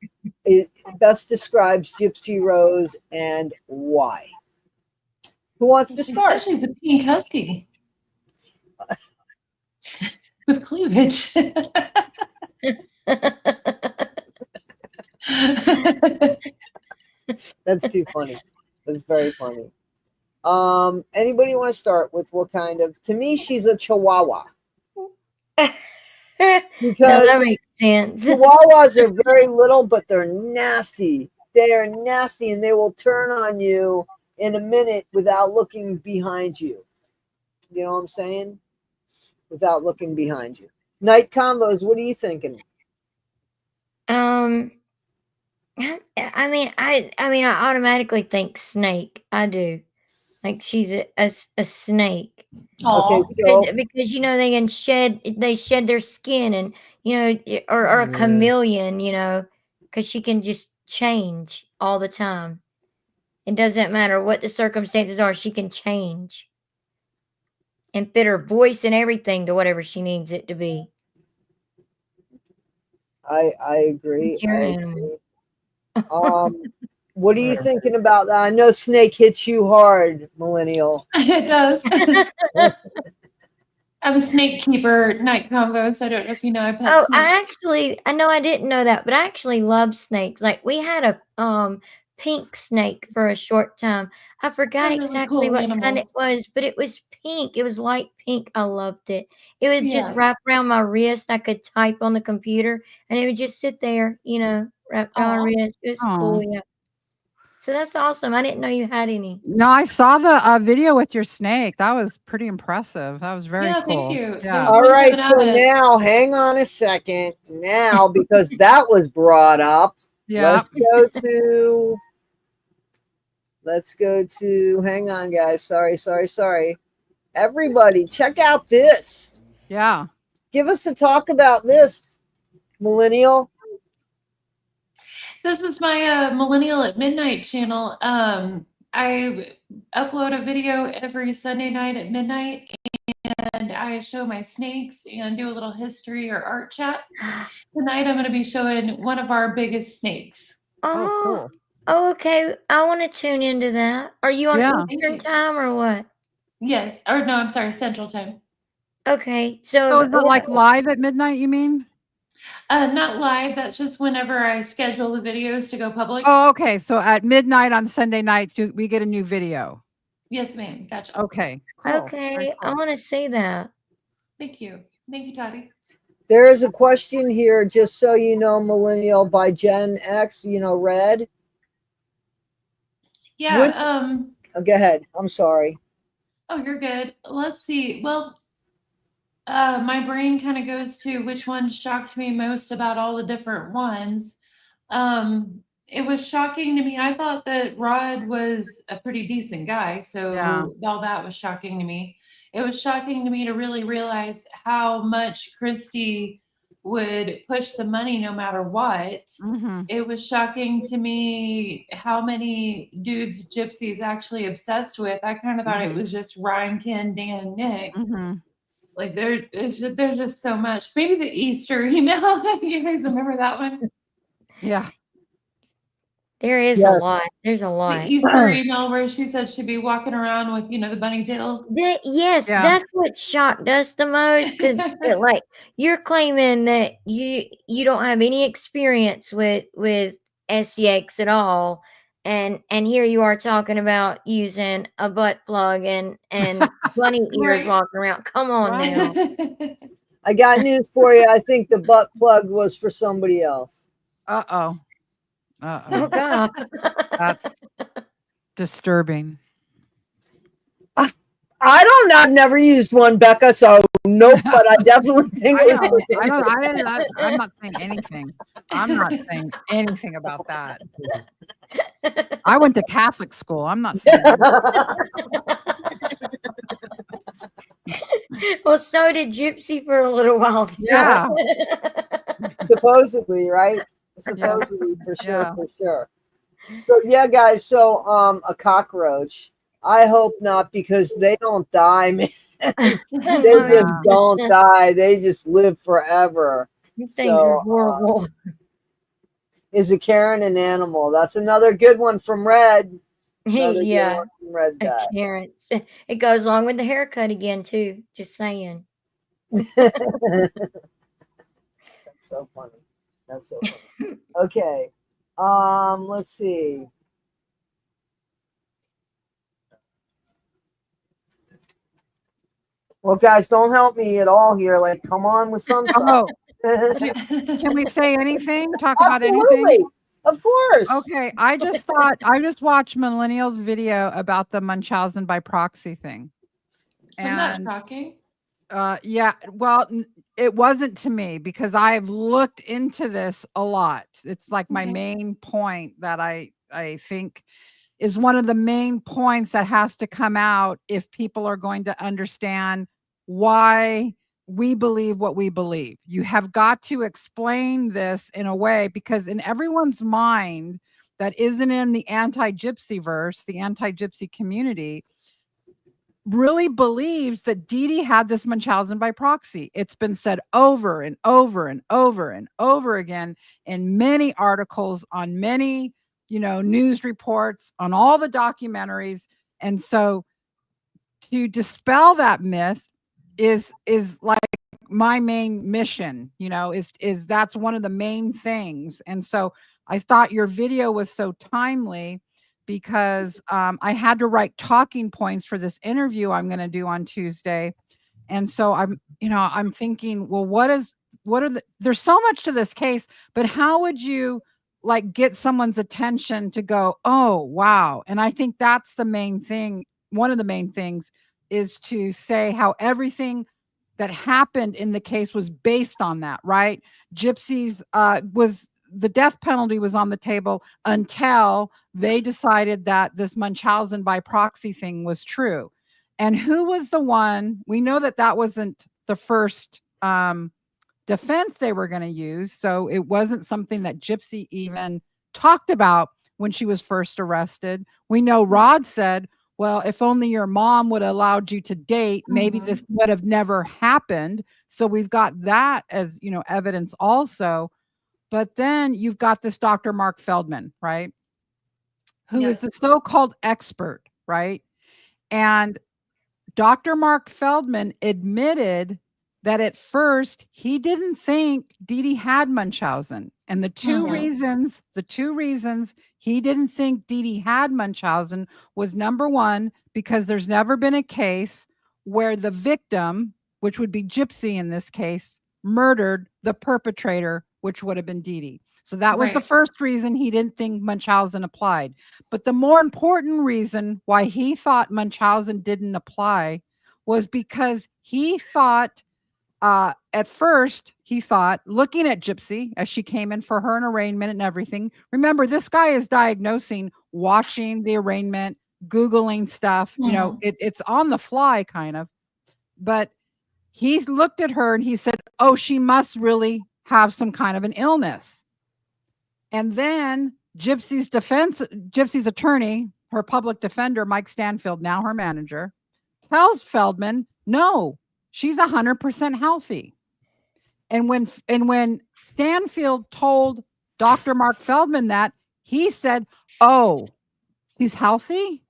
best describes Gypsy Rose and why? Who wants to She start? says she's a pink husky with cleavage. That's too funny. That's very funny. Anybody want to start with what kind of? To me, she's a Chihuahua. No, Because that makes sense. Chihuahuas are very little, but they're nasty. They are nasty, and they will turn on you in a minute without looking behind you. You know what I'm saying? Without looking behind you. Night combos, what are you thinking? I mean, I automatically think snake. I do. Like she's a snake. Okay, Aw. so Because they shed their skin, and or a Yeah. chameleon, because she can just change all the time. It doesn't matter what the circumstances are, she can change and fit her voice and everything to whatever she needs it to be. I agree. It's your I animal. agree. What are you Right. thinking about that? I know snake hits you hard, millennial. It does. I'm a snake keeper, night combo, so I don't know if you know I pet Oh, snakes. I know I didn't know that, but I actually love snakes. Like we had a pink snake for a short time. I forgot They're really exactly cool what kind animals. it was, but it was pink. It was light pink. I loved it. It would just Yeah. wrap around my wrist. I could type on the computer, and it would just sit there, wrapped around my Aw. wrist. It was cool, Oh. yeah. So that's awesome. I didn't know you had any. No, I saw the video with your snake. That was pretty impressive. That was very Yeah, thank cool. you. Yeah. There's All one right, coming so out at now hang on a second. Now, because that was brought up, Yeah. let's go to hang on, guys. Sorry. Everybody, check out this. Yeah. Give us a talk about this, millennial. This is my Millennial at Midnight channel. I upload a video every Sunday night at midnight, and I show my snakes and do a little history or art chat. Tonight I'm going to be showing one of our biggest snakes. Oh, cool. Oh, okay. I want to tune into that. Are you on Yeah. Eastern you. time or what? Yes. Or no, I'm sorry, Central Time. Okay. So So is it like live at midnight, you mean? Not live. That's just whenever I schedule the videos to go public. Oh, okay. So at midnight on Sunday nights, we get a new video. Yes, ma'am. Gotcha. Okay, cool. Very okay, I cool. want to see that. Thank you. Thank you, Toddy. There is a question here, just so you know, Millennial, by Gen X, Red. Yeah. Which- Oh, go ahead. I'm sorry. Oh, you're good. Let's see. Well, my brain kind of goes to which one shocked me most about all the different ones. It was shocking to me. I thought that Rod was a pretty decent guy, so Yeah. all that was shocking to me. It was shocking to me to really realize how much Christy would push the money no matter what. Mm-hmm. It was shocking to me how many dudes Gypsy's actually obsessed with. I kind of thought it Mhm. was just Ryan, Ken, Dan, and Nick. Mm-hmm. Like there's just so much. Maybe the Easter email. You guys remember that one? Yeah. There is a Yes. lot. There's a The lot. Easter email where she said she'd be walking around with, the bunny tail. Yes, Yeah. that's what shocked us the most. Because, like, you're claiming that you don't have any experience with SEX at all, and here you are talking about using a butt plug and bunny ears Right. walking around. Come on Right. now. I got news for you. I think the butt plug was for somebody else. Uh-oh. Oh Uh-oh. God. That's disturbing. I don't know. I've never used one, Becca, so nope, but I definitely think I it know. was. I'm not saying anything. I'm not saying anything about that. I went to Catholic school. I'm not saying Well, so did Gypsy for a little while. too. Yeah. Supposedly, right? Supposedly, for sure, Yeah. for sure. So yeah, guys. So a cockroach. I hope not, because they don't die, man. They Oh, just don't die. They just live forever. these things are horrible. Is a Karen an animal? That's another good one from Red. Another good Yeah, one from Red a Dot. Karen. It goes along with the haircut again too. Just saying. That's so funny. That's so funny. Okay. Let's see. Well, guys, don't help me at all here. Like, come on with some Oh, stuff. can we say anything? Talk about anything? Absolutely. Of course. Okay, I just watched Millennial's video about the Munchausen by proxy thing. Wasn't that And shocking? yeah, well, it wasn't to me, because I've looked into this a lot. It's like my Okay. main point that I think is one of the main points that has to come out if people are going to understand why we believe what we believe. You have got to explain this in a way, because in everyone's mind that isn't in the anti-gypsy verse, the anti-gypsy community really believes that Dee Dee had this Munchausen by proxy. It's been said over and over and over and over again in many articles, on many, news reports, on all the documentaries. And so to dispel that myth is like my main mission, is that's one of the main things. And so I thought your video was so timely, because I had to write talking points for this interview I'm going to do on Tuesday. And so I'm thinking, well, there's so much to this case, but how would you like get someone's attention to go, oh, wow. And I think that's the main thing. One of the main things is to say how everything that happened in the case was based on that, right? Gypsy's the death penalty was on the table until they decided that this Munchausen by proxy thing was true. And who was the one? We know that wasn't the first defense they were going to use. So it wasn't something that Gypsy even talked about when she was first arrested. We know Rod said, well, if only your mom would have allowed you to date, maybe this would have never happened. So we've got that as, evidence also. But then you've got this Dr. Mark Feldman, right? Who is Yes. the so-called expert, right? And Dr. Mark Feldman admitted that at first he didn't think Dee Dee had Munchausen. And the two reasons he didn't think Dee Dee had Munchausen was, number one, because there's never been a case where the victim, which would be Gypsy in this case, murdered the perpetrator, which would have been Dee Dee. So that was the Right. first reason he didn't think Munchausen applied. But the more important reason why he thought Munchausen didn't apply was because he thought, at first, he thought, looking at Gypsy as she came in for her arraignment and everything. Remember, this guy is diagnosing, watching the arraignment, Googling stuff. You know, it's on the fly kind of. But he's looked at her and he said, oh, she must really have some kind of an illness. And then Gypsy's attorney, her public defender, Mike Stanfield, now her manager, tells Feldman, no, she's 100% healthy. And when Stanfield told Dr. Mark Feldman that, he said, oh, he's healthy?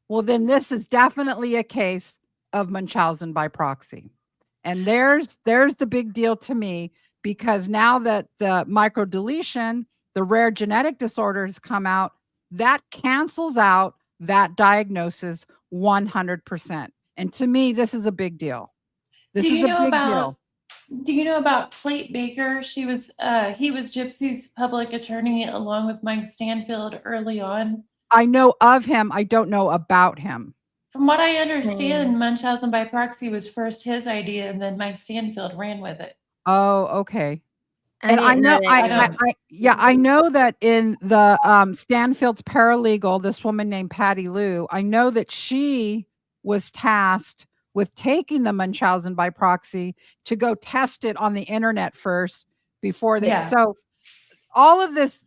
Well, then this is definitely a case of Munchausen by proxy. And there's the big deal to me, because now that the microdeletion, the rare genetic disorder, has come out, that cancels out that diagnosis 100%. And to me, this is a big deal. This Do is you a know big about deal. Do you know about Plate Baker? He was Gypsy's public attorney along with Mike Stanfield early on. I know of him. I don't know about him. From what I understand, Munchausen by proxy was first his idea, and then Mike Stanfield ran with it. Oh, okay. I And I didn't know, that either. I know that in the Stanfield's paralegal, this woman named Patty Lou, I know that she was tasked with taking the Munchausen by proxy to go test it on the internet first before they. Yeah. So all of this,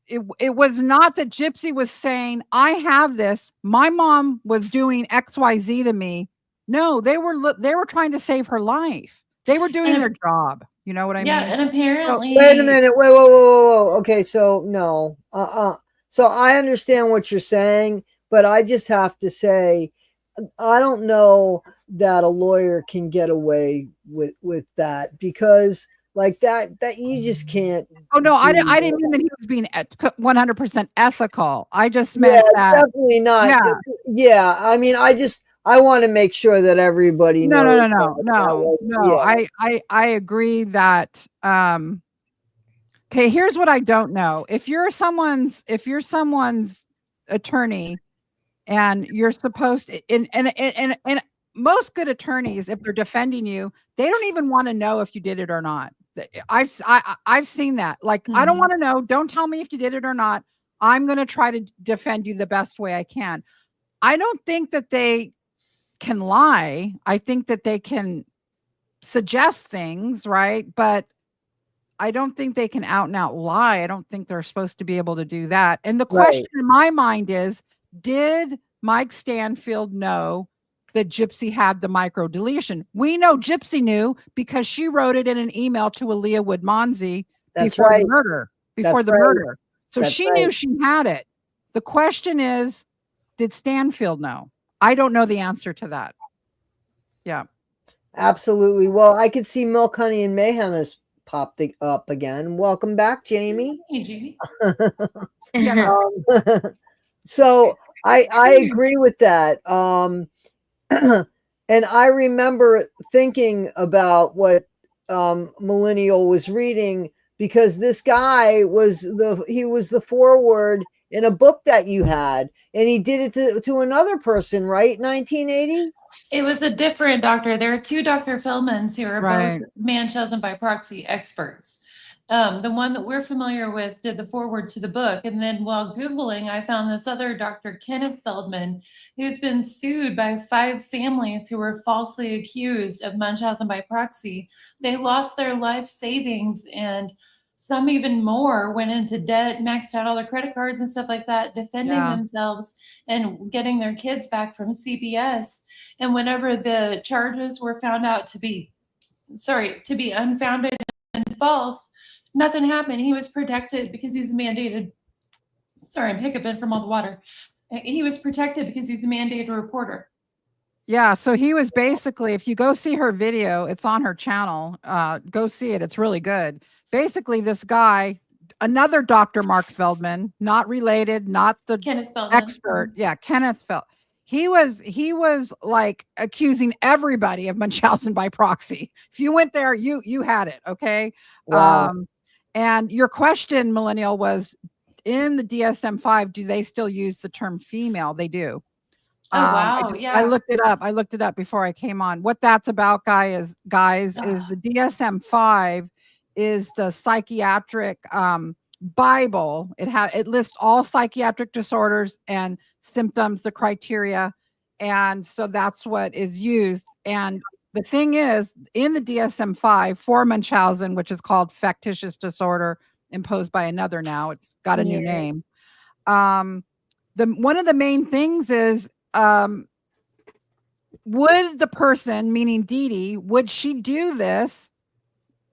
it was not that Gypsy was saying, I have this, my mom was doing XYZ to me. No, they were trying to save her life. They were doing And their job. You know what I Yeah, mean? and apparently, Wait a minute. Wait, whoa, whoa, whoa, whoa. Okay, so no. So I understand what you're saying, but I just have to say, I don't know that a lawyer can get away with that, because like that you just can't. Oh no, I do didn't mean that he was being 100% ethical. I just meant that. Definitely not. Yeah. Yeah. I mean, I want to make sure that everybody No. knows. Yeah. I agree that. Okay, here's what I don't know. If you're someone's attorney, and you're supposed to, and most good attorneys, if they're defending you, they don't even want to know if you did it or not. I've seen that. Like, I don't want to know. Don't tell me if you did it or not. I'm going to try to defend you the best way I can. I don't think that they can lie. I think that they can suggest things, right? But I don't think they can out and out lie. I don't think they're supposed to be able to do that. And the question in my mind is, did Mike Stanfield know that Gypsy had the microdeletion? We know Gypsy knew because she wrote it in an email to Aaliyah Woodmansey before the murder. So she knew she had it. The question is, did Stanfield know? I don't know the answer to that. Yeah. Absolutely. Well, I could see Milk, Honey, and Mayhem has popped up again. Welcome back, Jamie. Hey, Jamie. So I agree with that. And I remember thinking about what Millennial was reading, because this guy was the foreword in a book that you had, and he did it to another person, right? 1980. It was a different doctor. There are two Dr. Feldmans who are both Munchausen by proxy experts. The one that we're familiar with did the foreword to the book. And then while Googling, I found this other Dr. Kenneth Feldman, who's been sued by 5 families who were falsely accused of Munchausen by proxy. They lost their life savings, and some even more went into debt, maxed out all their credit cards and stuff like that, defending themselves and getting their kids back from CBS. And whenever the charges were found out to be unfounded and false, nothing happened. He was protected because he's mandated. Sorry, I'm hiccuping from all the water. He was protected because he's a mandated reporter. Yeah, so he was basically, if you go see her video, it's on her channel. Go see it. It's really good. Basically, this guy, another Dr. Mark Feldman, not related, not the Kenneth Feldman. expert. Yeah, Kenneth Feldman. He was like accusing everybody of Munchausen by proxy. If you went there, you had it. Okay. Wow. And your question, Millennial, was in the DSM-5, do they still use the term female? They do. Oh wow! I looked it up. I looked it up before I came on. What that's about, guys, is the DSM-5 is the psychiatric Bible. It lists all psychiatric disorders and symptoms, the criteria, and so that's what is used. And the thing is, in the DSM-5 for Munchausen, which is called factitious disorder imposed by another now, it's got a new name. One of the main things is, would the person, meaning Dee Dee, would she do this?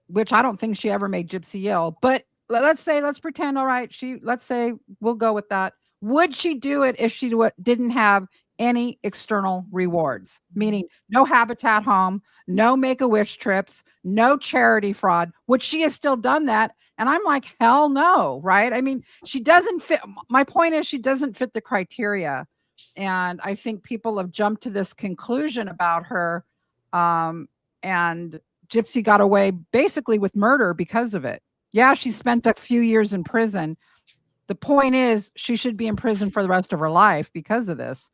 Which I don't think she ever made Gypsy ill, but let's pretend, all right, let's say we'll go with that. Would she do it if she didn't have any external rewards? Meaning no Habitat home, no Make-A-Wish trips, no charity fraud. Would she have still done that? And I'm like, hell no, right? I mean, she doesn't fit. My point is she doesn't fit the criteria. And I think people have jumped to this conclusion about her. And Gypsy got away basically with murder because of it. Yeah, she spent a few years in prison. The point is she should be in prison for the rest of her life because of this.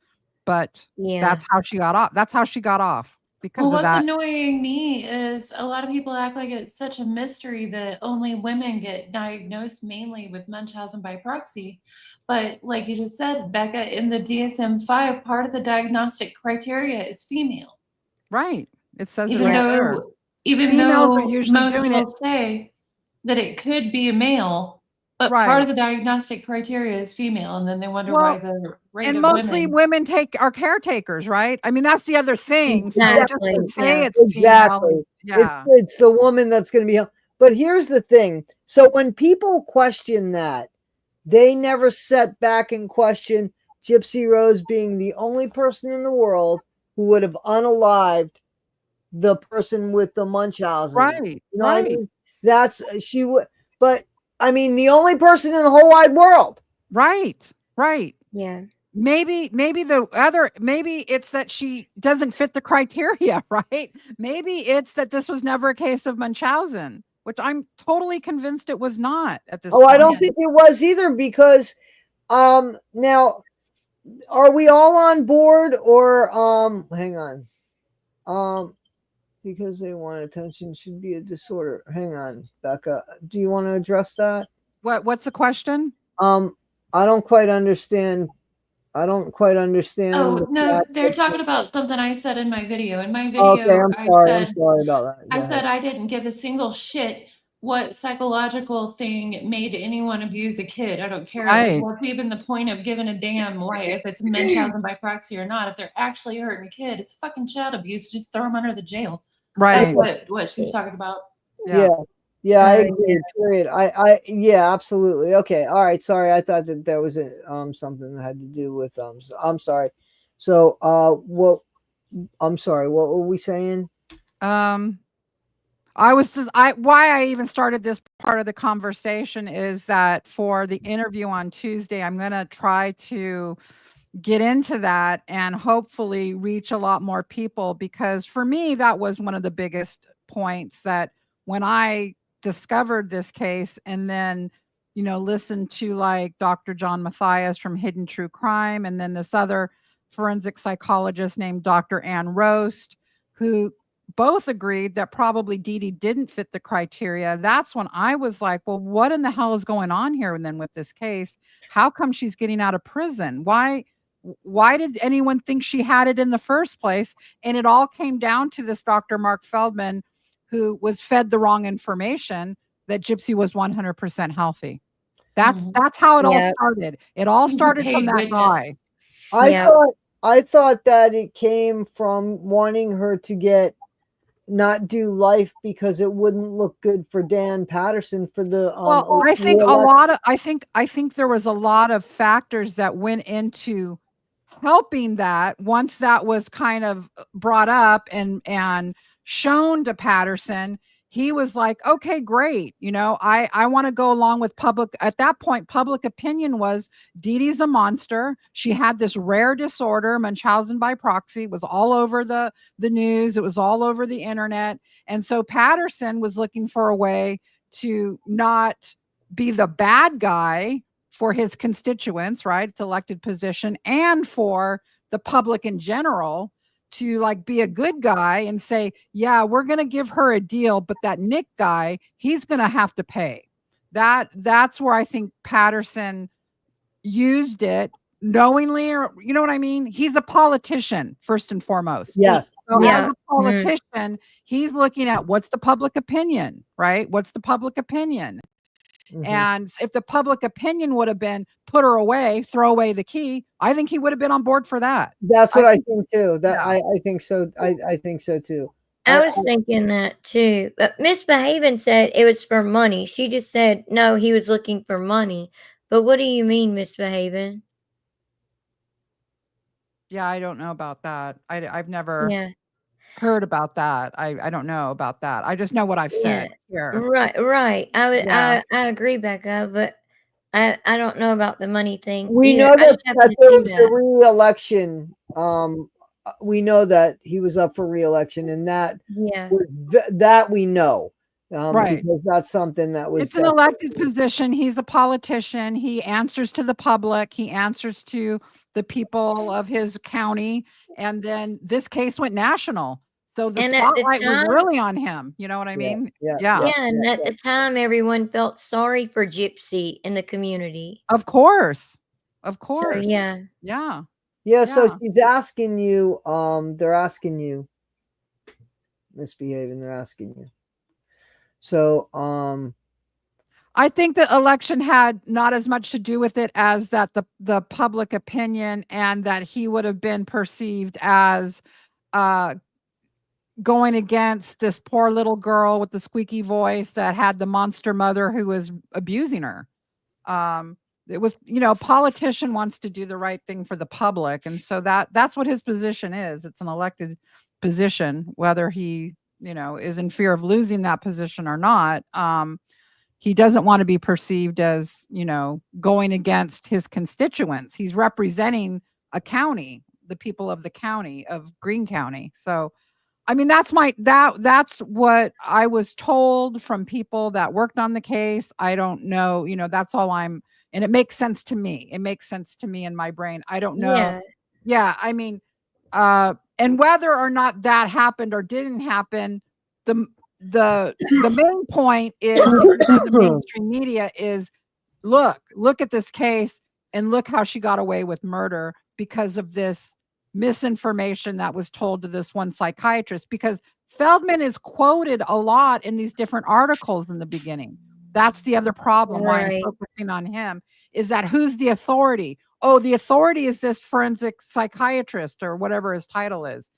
But that's how she got off. That's how she got off. Because of that. What's annoying me is a lot of people act like it's such a mystery that only women get diagnosed mainly with Munchausen by proxy. But like you just said, Becca, in the DSM-5, part of the diagnostic criteria is female. Right. It says even it right though, there. even Females though are usually most doing will say that it could be a male, but part of the diagnostic criteria is female, and then they wonder why the rate and of mostly women are caretakers, right? I mean, that's the other thing. Exactly. So just to say it's Exactly. female, yeah. It's the woman that's going to be. But here's the thing. So when people question that, they never set back and question Gypsy Rose being the only person in the world who would have unalived the person with the Munchausen. Right. You know what I mean? She would, but I mean, the only person in the whole wide world. Right. Right. Yeah. Maybe it's that she doesn't fit the criteria, right? Maybe it's that this was never a case of Munchausen, which I'm totally convinced it was not at this point. I don't think it was either, because now, are we all on board, or hang on, because they want attention should be a disorder. Hang on, Becca, do you want to address that? What's the question? I don't quite understand. Oh no, they're talking about something I said in my video. In my video, okay, I'm sorry about that. I said I didn't give a single shit what psychological thing made anyone abuse a kid. I don't care. Right. Like, what's even the point of giving a damn why if it's Munchausen by proxy or not? If they're actually hurting a kid, it's fucking child abuse. Just throw them under the jail. Right. That's what she's talking about. Yeah, I agree. Period. Yeah, absolutely. Okay. All right. Sorry. I thought that there was something that had to do with I'm sorry. So I'm sorry. What were we saying? Why I even started this part of the conversation is that for the interview on Tuesday, I'm going to try to get into that and hopefully reach a lot more people, because for me, that was one of the biggest points, that when I discovered this case and then, listened to like Dr. John Mathias from Hidden True Crime, and then this other forensic psychologist named Dr. Ann Roast, who both agreed that probably Dee Dee didn't fit the criteria. That's when I was like, well, what in the hell is going on here? And then with this case, how come she's getting out of prison? Why did anyone think she had it in the first place? And it all came down to this Dr. Mark Feldman, who was fed the wrong information that Gypsy was 100% healthy. That's how it all started. It all started from that guy. I thought that it came from wanting her to get not do life because it wouldn't look good for Dan Patterson for the Well, I think reelection. I think there was a lot of factors that went into helping that once that was kind of brought up and shown to Patterson. He was like, okay, great. I want to go along with public. At that point, public opinion was Dee Dee's a monster. She had this rare disorder, Munchausen by proxy. It was all over the news. It was all over the internet. And so Patterson was looking for a way to not be the bad guy for his constituents, right? It's elected position, and for the public in general, to like be a good guy and say, yeah, we're going to give her a deal, but that Nick guy, he's going to have to pay. That's where I think Patterson used it knowingly, or you know what I mean? He's a politician first and foremost. Yes. So Yeah. as a politician, he's looking at what's the public opinion, right? What's the public opinion? Mhm. And if the public opinion would have been put her away, throw away the key, I think he would have been on board for that. That's what I think too. That Yeah. I think so. I think so too. I was thinking that too. But Misbehaving said it was for money. She just said no, he was looking for money. But what do you mean, Misbehaving? Yeah, I don't know about that. I've never Yeah. heard about that. I don't know about that. I just know what I've said here. Right. Yeah. I agree, Becca, but I don't know about the money thing. We either. know I that, just happened to there see was a that. re-election. We know that he was up for re-election, and that Yeah. that we know, Right. because that's something that was. It's an elected position. He's a politician. He answers to the public. He answers to the people of his county. And then this case went national. So the And at the spotlight was time- really on him. You know what I mean? Yeah. Yeah. Yeah, and at the time, everyone felt sorry for Gypsy in the community. Of course. Of So course. yeah, Yeah. Yeah. So Yeah. she's asking you. They're asking you. Misbehaving. They're asking you. So, I think the election had not as much to do with it as that the public opinion, and that he would have been perceived as going against this poor little girl with the squeaky voice that had the monster mother who was abusing her. It was, a politician wants to do the right thing for the public. And so that's what his position is. It's an elected position, whether he, is in fear of losing that position or not. He doesn't want to be perceived as, going against his constituents. He's representing a county, the people of the county of Greene County. So, I mean, that's what I was told from people that worked on the case. I don't know, that's all and it makes sense to me. It makes sense to me in my brain. I don't know. yeah, Yeah. I mean, and whether or not that happened or didn't happen, the main point is the mainstream media is look at this case and look how she got away with murder because of this misinformation that was told to this one psychiatrist, because Feldman is quoted a lot in these different articles in the beginning. That's the other problem why I'm Right. focusing on him, is that who's the authority? Oh, the authority is this forensic psychiatrist or whatever his title is.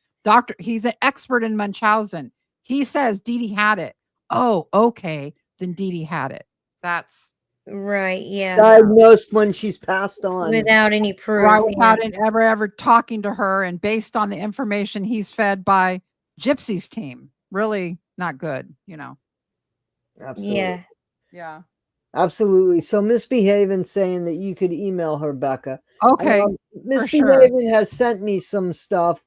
He's an expert in Munchausen. He says Dee Dee had it. Oh, okay. Then Dee Dee had it. That's right, yeah, diagnosed when she's passed on. without any proof. right, yeah. without it ever talking to her, and based on the information he's fed by Gypsy's team. Really not good, Absolutely. Yeah. Yeah. Absolutely. So Misbehaving saying that you could email her, Becca. Okay. Misbehaving has sent me some stuff.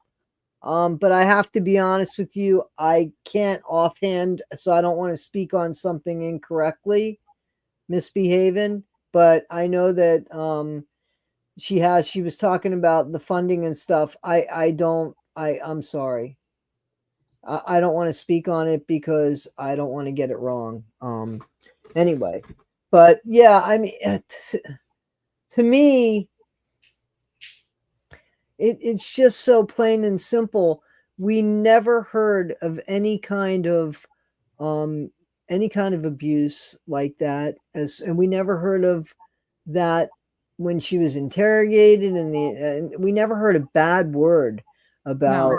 But I have to be honest with you, I can't offhand, so I don't want to speak on something incorrectly, Misbehaving. But I know that she was talking about the funding and stuff. I'm sorry. I don't want to speak on it because I don't want to get it wrong. Anyway, but yeah, I mean, to me, it's just so plain and simple. We never heard of any kind of abuse like that, and we never heard of that when she was interrogated, and we never heard a bad word about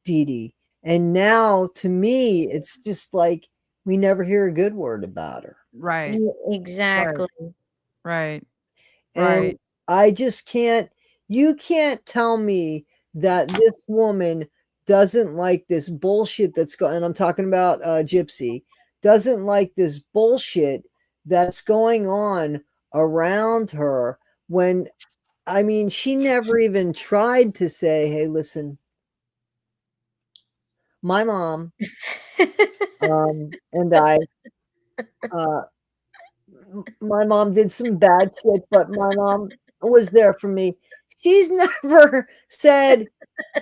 Dee Dee. And now to me, it's just like we never hear a good word about her. Right. Exactly. Right. And Right. I just can't, you can't tell me that this woman doesn't like this bullshit that's going, and I'm talking about Gypsy, doesn't like this bullshit that's going on around her when, I mean, she never even tried to say, hey, listen, my mom and I, uh, my mom did some bad shit, but my mom was there for me. She's never said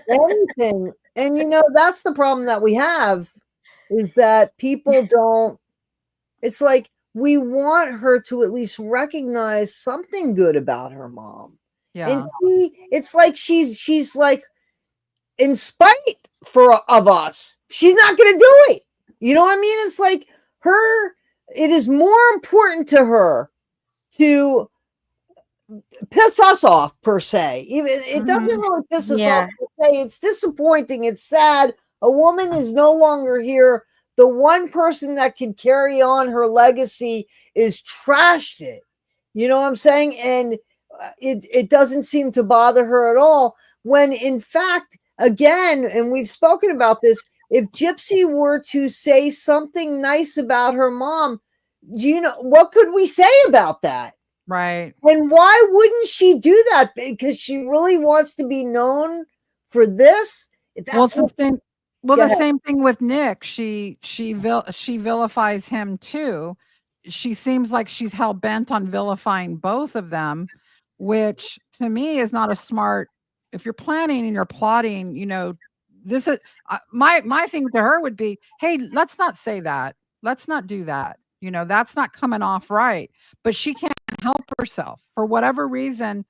anything. And you know, that's the problem that we have is that people don't, it's like we want her to at least recognize something good about her mom. And Yeah. it's like she's like in spite of us. She's not going to do it. You know what I mean? It's like it is more important to her to piss us off per se. Even it doesn't really piss us off per se. It's disappointing. It's sad. A woman is no longer here. The one person that can carry on her legacy is trashed it. You know what I'm saying? And it doesn't seem to bother her at all. When in fact, again, and we've spoken about this, if Gypsy were to say something nice about her mom, do you know what could we say about that? Right. And why wouldn't she do that? Because she really wants to be known for this. Well, That's it's the same. Well, Go the ahead. same thing with Nick. She vilifies him too. She seems like she's hell bent on vilifying both of them, which to me is not a smart. If you're planning and you're plotting, you know, this is my thing to her would be, hey, let's not say that. Let's not do that. You know, that's not coming off right. But she can't help herself for whatever reason.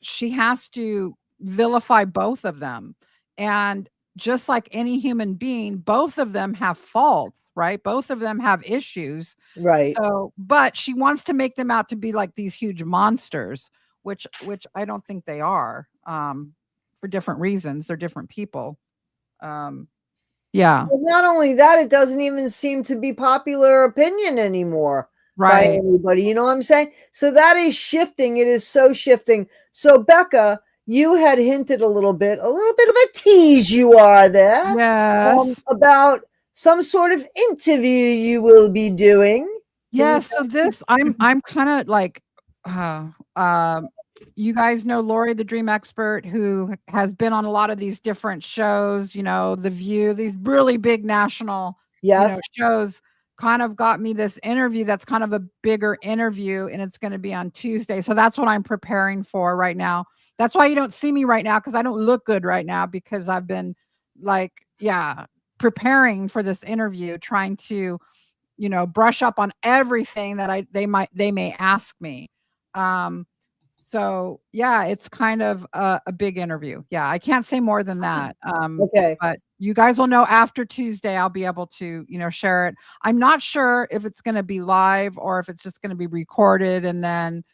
She has to vilify both of them. And just like any human being, both of them have faults, right? Both of them have issues. right. So, but she wants to make them out to be like these huge monsters, which I don't think they are, for different reasons. They're different people. Yeah. But not only that, it doesn't even seem to be popular opinion anymore by Right. anybody. You know what I'm saying? So that is shifting. It is so shifting. So Becca, you had hinted a little bit of a tease you are there Yes. about some sort of interview you will be doing. Yes. So this, I'm kind of like, you guys know Lori, the dream expert, who has been on a lot of these different shows, you know, The View, these really big national, Yes. shows, kind of got me this interview that's kind of a bigger interview, and it's going to be on Tuesday. So that's what I'm preparing for right now. That's why you don't see me right now, because I don't look good right now, because I've been like, preparing for this interview, trying to, brush up on everything that they may ask me. So yeah, it's kind of a big interview. Yeah, I can't say more than that. Okay. But you guys will know after Tuesday. I'll be able to, share it. I'm not sure if it's going to be live or if it's just going to be recorded and then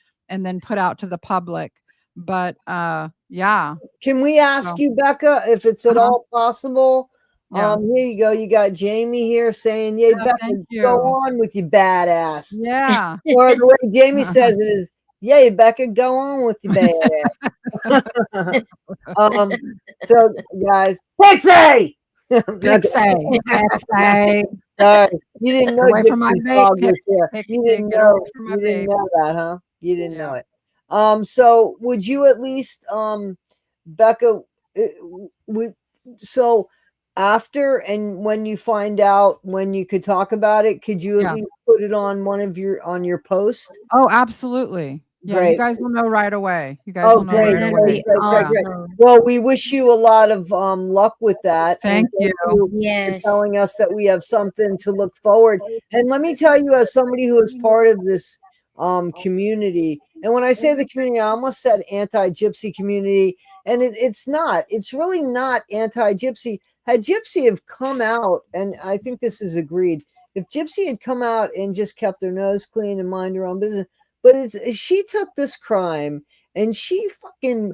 put out to the public. But yeah. Can we ask you, Becca, if it's at all possible? Yeah. Here you go. You got Jamie here saying, "Yay, Becca, thank go you. on with your badass." Yeah. Or the way Jamie says it is, "Yay, Becca, go on with your badass." So guys, Pixie! Pixie. Pixie. Sorry, you didn't know Away from my Gypsy's vape, dog was here. Pixie, You didn't get away know. from my You didn't vape. know that, huh? You didn't know Yeah. it. So would you at least, Becca, so after and when you find out when you could talk about it, could you at least put it on on your post? Oh, absolutely. Yeah, you Great. guys will know right away. You guys Oh, will know great, right That'd away. great, be great, great. awesome. Well, we wish you a lot of luck with that. Thank you. For Yes. telling us that we have something to look forward. And let me tell you, as somebody who is part of this community, and when I say the community, I almost said anti-gypsy community, and it's not. It's really not anti-gypsy. Had Gypsy have come out, and I think this is agreed, if Gypsy had come out and just kept her nose clean and mind her own business, but she took this crime and she fucking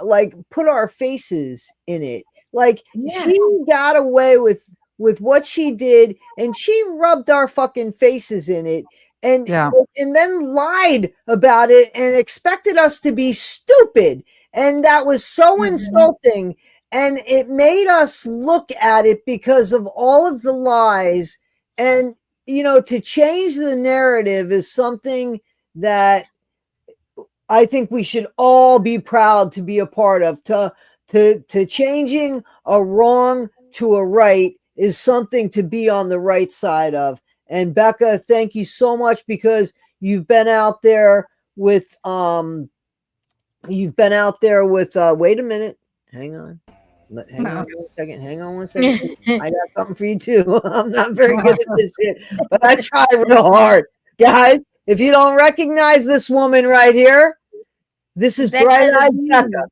like put our faces in it. Like Yeah. she got away with what she did, and she rubbed our fucking faces in it, and Yeah. and then lied about it and expected us to be stupid. And that was so insulting. And it made us look at it because of all of the lies. And, to change the narrative is something that I think we should all be proud to be a part of. To changing a wrong to a right is something to be on the right side of. And Becca, thank you so much, because you've been out there with wait a minute, hang on. Hang on one second. Hang on one second. I got something for you too. I'm not very good at this shit, but I try real hard. Guys, if you don't recognize this woman right here, this is Becca Bright Eyed Lee. Becca.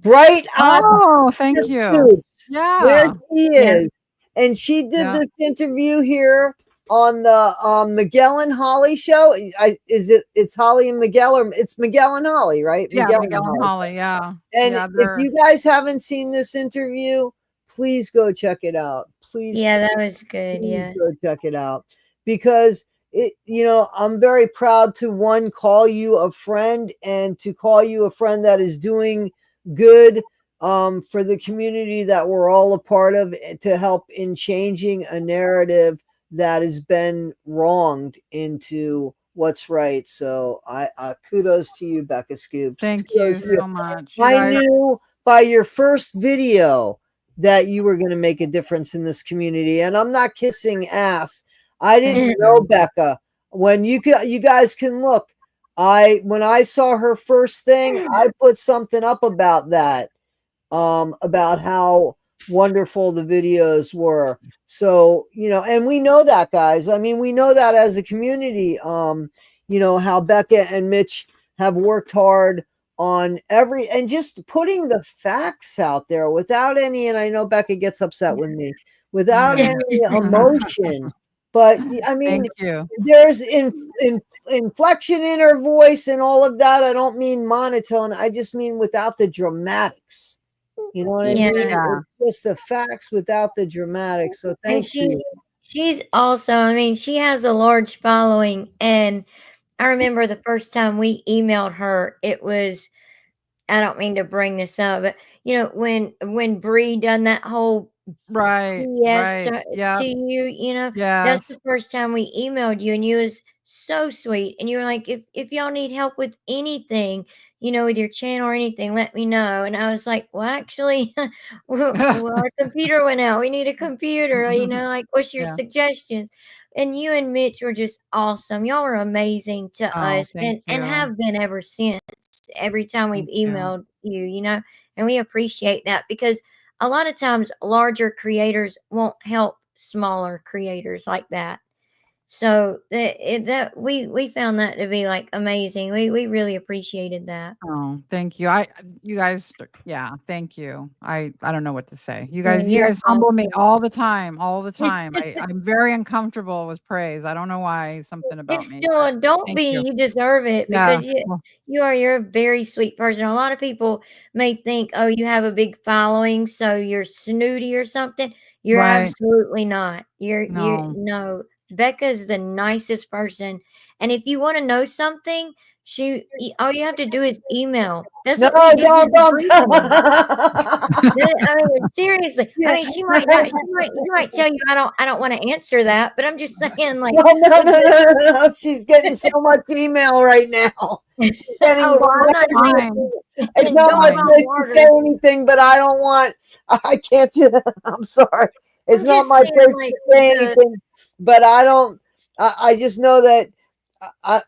Bright Eyed Oh, thank you. Scoops. There Yeah. she Yeah. is. And she did Yeah. this interview here on the Miguel and Holly show. It's Holly and Miguel, or it's Miguel and Holly, right? Yeah, Miguel and Holly. Yeah. And Yeah, if you guys haven't seen this interview, please go check it out. Please, Yeah, that was good. please Yeah. go check it out, because I'm very proud to call you a friend, and to call you a friend that is doing good for the community that we're all a part of, to help in changing a narrative that has been wronged into what's right. So I kudos to you, Becca Scoops. thank you Kudos to so much. You I guys, knew by your first video that you were going to make a difference in this community, and I'm not kissing ass. I didn't know Becca. When you guys can look, when I saw her first thing, I put something up about that, about how wonderful the videos were. So, and we know that, guys. I mean, we know that as a community, how Becca and Mitch have worked hard on and just putting the facts out there without any, and I know Becca gets upset with me, without Mm. any emotion. But I mean, thank you. there's inflection in her voice and all of that. I don't mean monotone. I just mean without the dramatics. You know what I mean? Yeah. It's just the facts without the dramatics. So thank you. She's also, I mean, she has a large following, and I remember the first time we emailed her, it was, I don't mean to bring this up, but when Bree done that whole Right. yes Right. to Yeah. you, that's Yes. the first time we emailed you, and you was so sweet, and you were like, if y'all need help with anything, with your channel or anything, let me know. And I was like, well, actually, well, our computer went out, we need a computer, like, what's your Yeah. suggestions? And you and Mitch were just awesome. Y'all were amazing to Oh, us, thank and you. have been ever since, every time we've Thank you. emailed you, and we appreciate that, because a lot of times larger creators won't help smaller creators like that. So that we found that to be like amazing. We really appreciated that. Oh, thank you. You guys, yeah, thank you. I don't know what to say. You Yeah, you you're guys humble me awesome. all the time, all the time. I'm very uncomfortable with praise. I don't know why, something about me, but Don't thank be. you. You deserve it, Yeah. because Well, you're a very sweet person. A lot of people may think, oh, you have a big following, so you're snooty or something. You're right. absolutely not. You're No. no. Becca is the nicest person, and if you want to know something, all you have to do is email. That's No, what we did with the don't. brief thing. I mean, seriously. I Yeah. mean, she might not. She might tell you, I don't want to answer that, but I'm just saying, like, No. She's getting so much email right now. She's getting oh, well, I'm not saying Fine. it's not don't my Fine. place to bombard say her. anything, but I can't I'm sorry. It's I'm not just my saying, place like, to say the anything, but I just know that I'm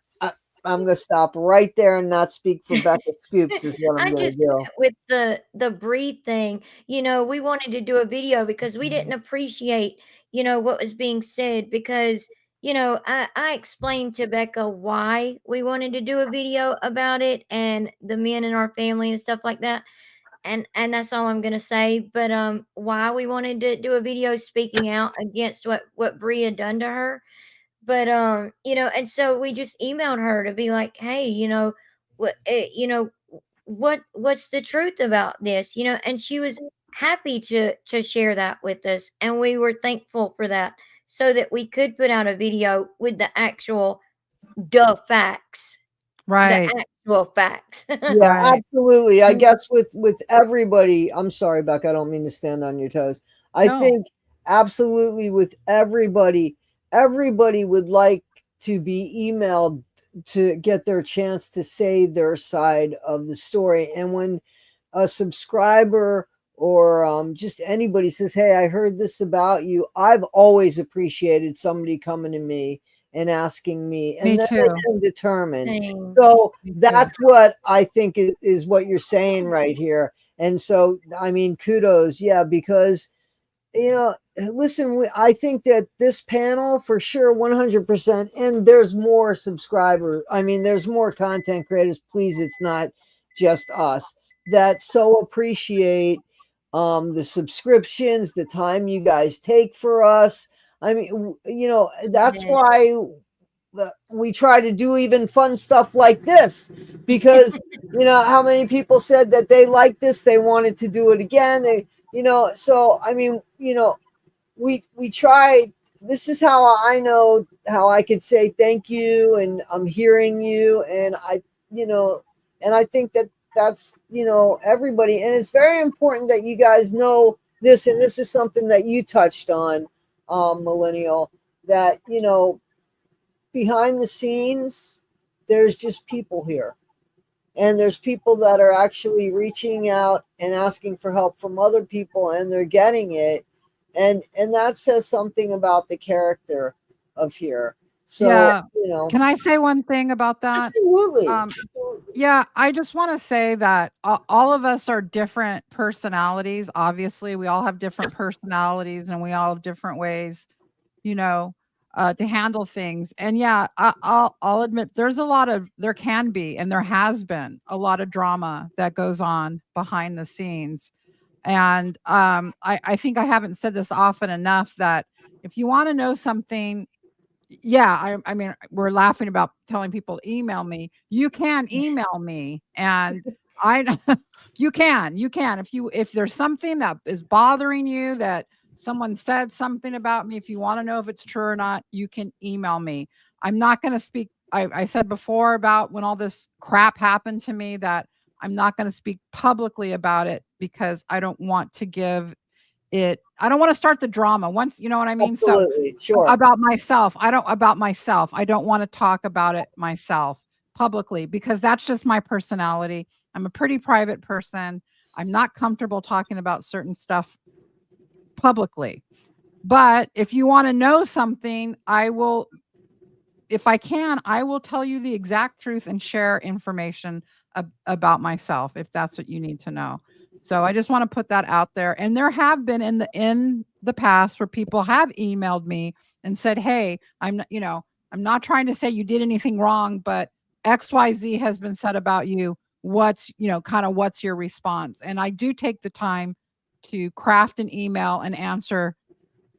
going to stop right there and not speak for Becca Scoops is what I'm I going to just do. with the breed thing, we wanted to do a video because we didn't appreciate, what was being said, because I explained to Becca why we wanted to do a video about it, and the men in our family and stuff like that. And that's all I'm gonna say. But why we wanted to do a video speaking out against what Bree had done to her. But and so we just emailed her to be like, hey, what's the truth about this? And she was happy to share that with us, and we were thankful for that, so that we could put out a video with the actual facts, the Right. actual facts. Yeah, Right. absolutely. I guess with everybody, I'm sorry, Beck, I don't mean to stand on your toes. I No. think absolutely with everybody, everybody would like to be emailed to get their chance to say their side of the story. And when a subscriber or just anybody says, "Hey, I heard this about you," I've always appreciated somebody coming to me and asking me, and Me then they too. can determine. Same. So Me too. that's what I think is what you're saying right here. And so, I mean, kudos, yeah, because listen, I think that this panel for sure, 100%, and there's more subscribers. I mean, there's more content creators. Please, it's not just us that so appreciate the subscriptions, the time you guys take for us. I mean, that's Yeah. why we try to do even fun stuff like this, because how many people said that they liked this, they wanted to do it again. So I mean, we try. This is how I know how I could say thank you, and I'm hearing you, and I think that that's everybody, and it's very important that you guys know this, and this is something that you touched on, millennial, that behind the scenes there's just people here, and there's people that are actually reaching out and asking for help from other people, and they're getting it, and that says something about the character of here. So Yeah. Can I say one thing about that? absolutely. Yeah, I just want to say that all of us are different personalities. Obviously, we all have different personalities, and we all have different ways, to handle things. And yeah, I'll admit there can be, and there has been a lot of drama that goes on behind the scenes. And I think I haven't said this often enough that if you want to know something, yeah, I mean, we're laughing about telling people to email me. You can email me, and I you can if there's something that is bothering you, that someone said something about me, if you want to know if it's true or not, you can email me. I'm not going to speak. I said before about when all this crap happened to me that I'm not going to speak publicly about it because I don't want to I don't want to start the drama once, you know what I mean? Absolutely, sure. About myself, I don't want to talk about it myself publicly because that's just my personality. I'm a pretty private person. I'm not comfortable talking about certain stuff publicly. But if you want to know something, if I can, I will tell you the exact truth and share information about myself if that's what you need to know. So I just want to put that out there. And there have been in the past where people have emailed me and said, "Hey, I'm not trying to say you did anything wrong, but XYZ has been said about you. What's your response?" And I do take the time to craft an email and answer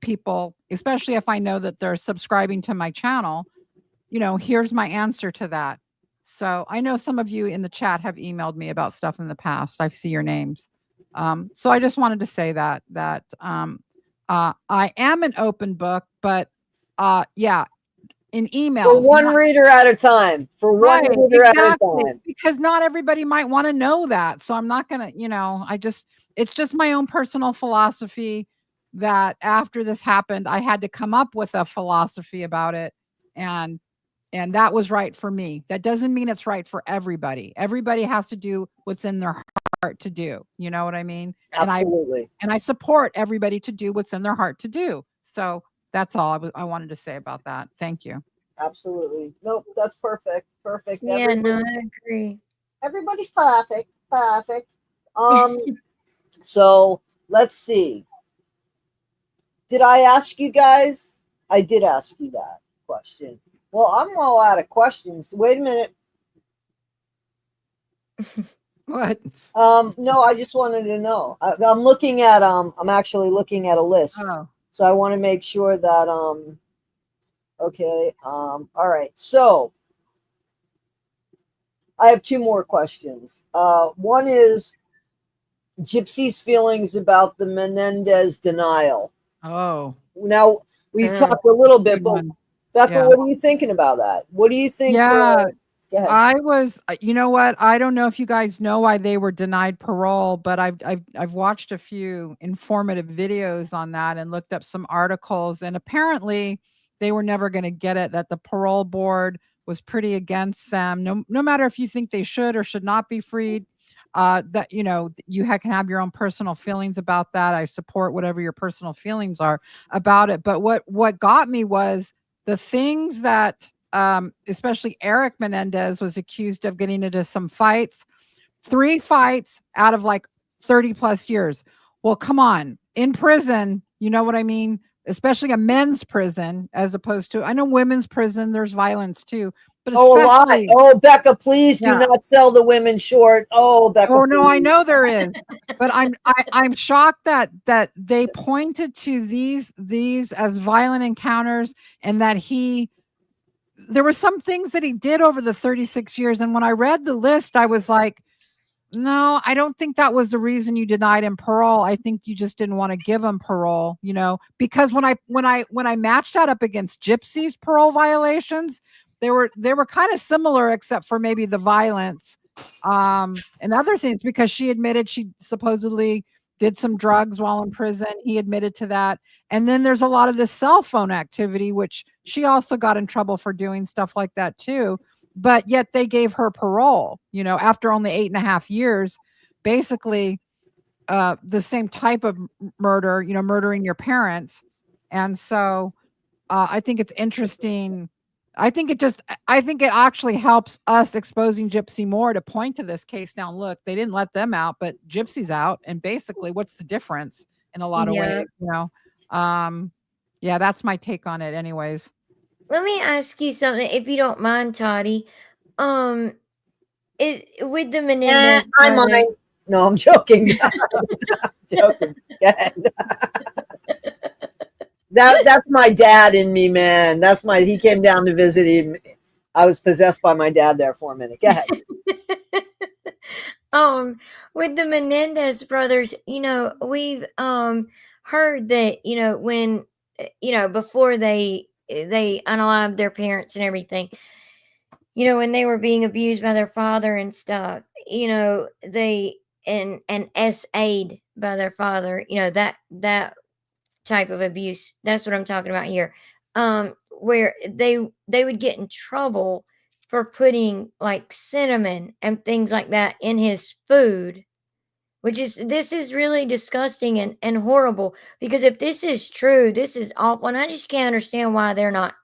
people, especially if I know that they're subscribing to my channel. Here's my answer to that. So I know some of you in the chat have emailed me about stuff in the past. I see your names. So I just wanted to say that I am an open book, but yeah, in emails. For one reader at a time. For one Right, reader at a exactly, time. because not everybody might want to know that. So I'm not gonna, it's just my own personal philosophy that after this happened, I had to come up with a philosophy about it, and that was right for me. That doesn't mean it's right for everybody. Everybody has to do what's in their heart to do. You know what I mean? Absolutely. And I support everybody to do what's in their heart to do. So that's all I wanted to say about that. Thank you. Absolutely. Nope, that's perfect. Perfect. Yeah, no, I agree. Everybody's perfect. Perfect. So let's see. Did I ask you guys? I did ask you that question. Well, I'm all out of questions. Wait a minute. What? No, I just wanted to know. I'm looking at I'm actually looking at a list. Oh. So I want to make sure that okay. All right. So I have two more questions. One is, Gypsy's feelings about the Menendez denial. Oh, Now, we Mm. talked a little bit, good but one. Becca, Yeah. what are you thinking about that? What do you think? Yeah. Go ahead. I was, you know what? I don't know if you guys know why they were denied parole, but I've watched a few informative videos on that and looked up some articles, and apparently they were never going to get it. That the parole board was pretty against them. No matter if you think they should or should not be freed, that can have your own personal feelings about that. I support whatever your personal feelings are about it. But what got me was the things that especially Eric Menendez was accused of getting into some fights, 3 fights out of like 30 plus years. Well, come on, in prison, you know what I mean? Especially a men's prison, as opposed to, I know women's prison, there's violence too, but A lot. especially, Oh, Becca, please do Yeah. not sell the women short. Oh, Becca. oh no, I please. know there is, but I'm shocked that they pointed to these as violent encounters, and that there were some things that he did over the 36 years. And when I read the list, I was like, no, I don't think that was the reason you denied him parole. I think you just didn't want to give him parole, because when I matched that up against Gypsy's parole violations, they were kind of similar, except for maybe the violence, and other things, because she admitted she supposedly did some drugs while in prison. He admitted to that. And then there's a lot of this cell phone activity, which she also got in trouble for doing stuff like that too. But yet they gave her parole, after only 8.5 years, basically the same type of murder, murdering your parents. And so I think it's interesting. I think it actually helps us exposing Gypsy more to point to this case. Now, look, they didn't let them out, but Gypsy's out. And basically, what's the difference in a lot of Yeah. ways, yeah, that's my take on it anyways. Let me ask you something, if you don't mind, Toddy. With the Menendez I brothers, mind. No, I'm joking. I'm joking. Go ahead. That's my dad in me, man. He came down to visit him. I was possessed by my dad there for a minute. Go ahead. with the Menendez brothers, we've heard that, when before they unalived their parents and everything, when they were being abused by their father and stuff, they and SA'd by their father, that type of abuse. That's what I'm talking about here. Where they would get in trouble for putting like cinnamon and things like that in his food, this is really disgusting and horrible, because if this is true, this is awful, and I just can't understand why they're not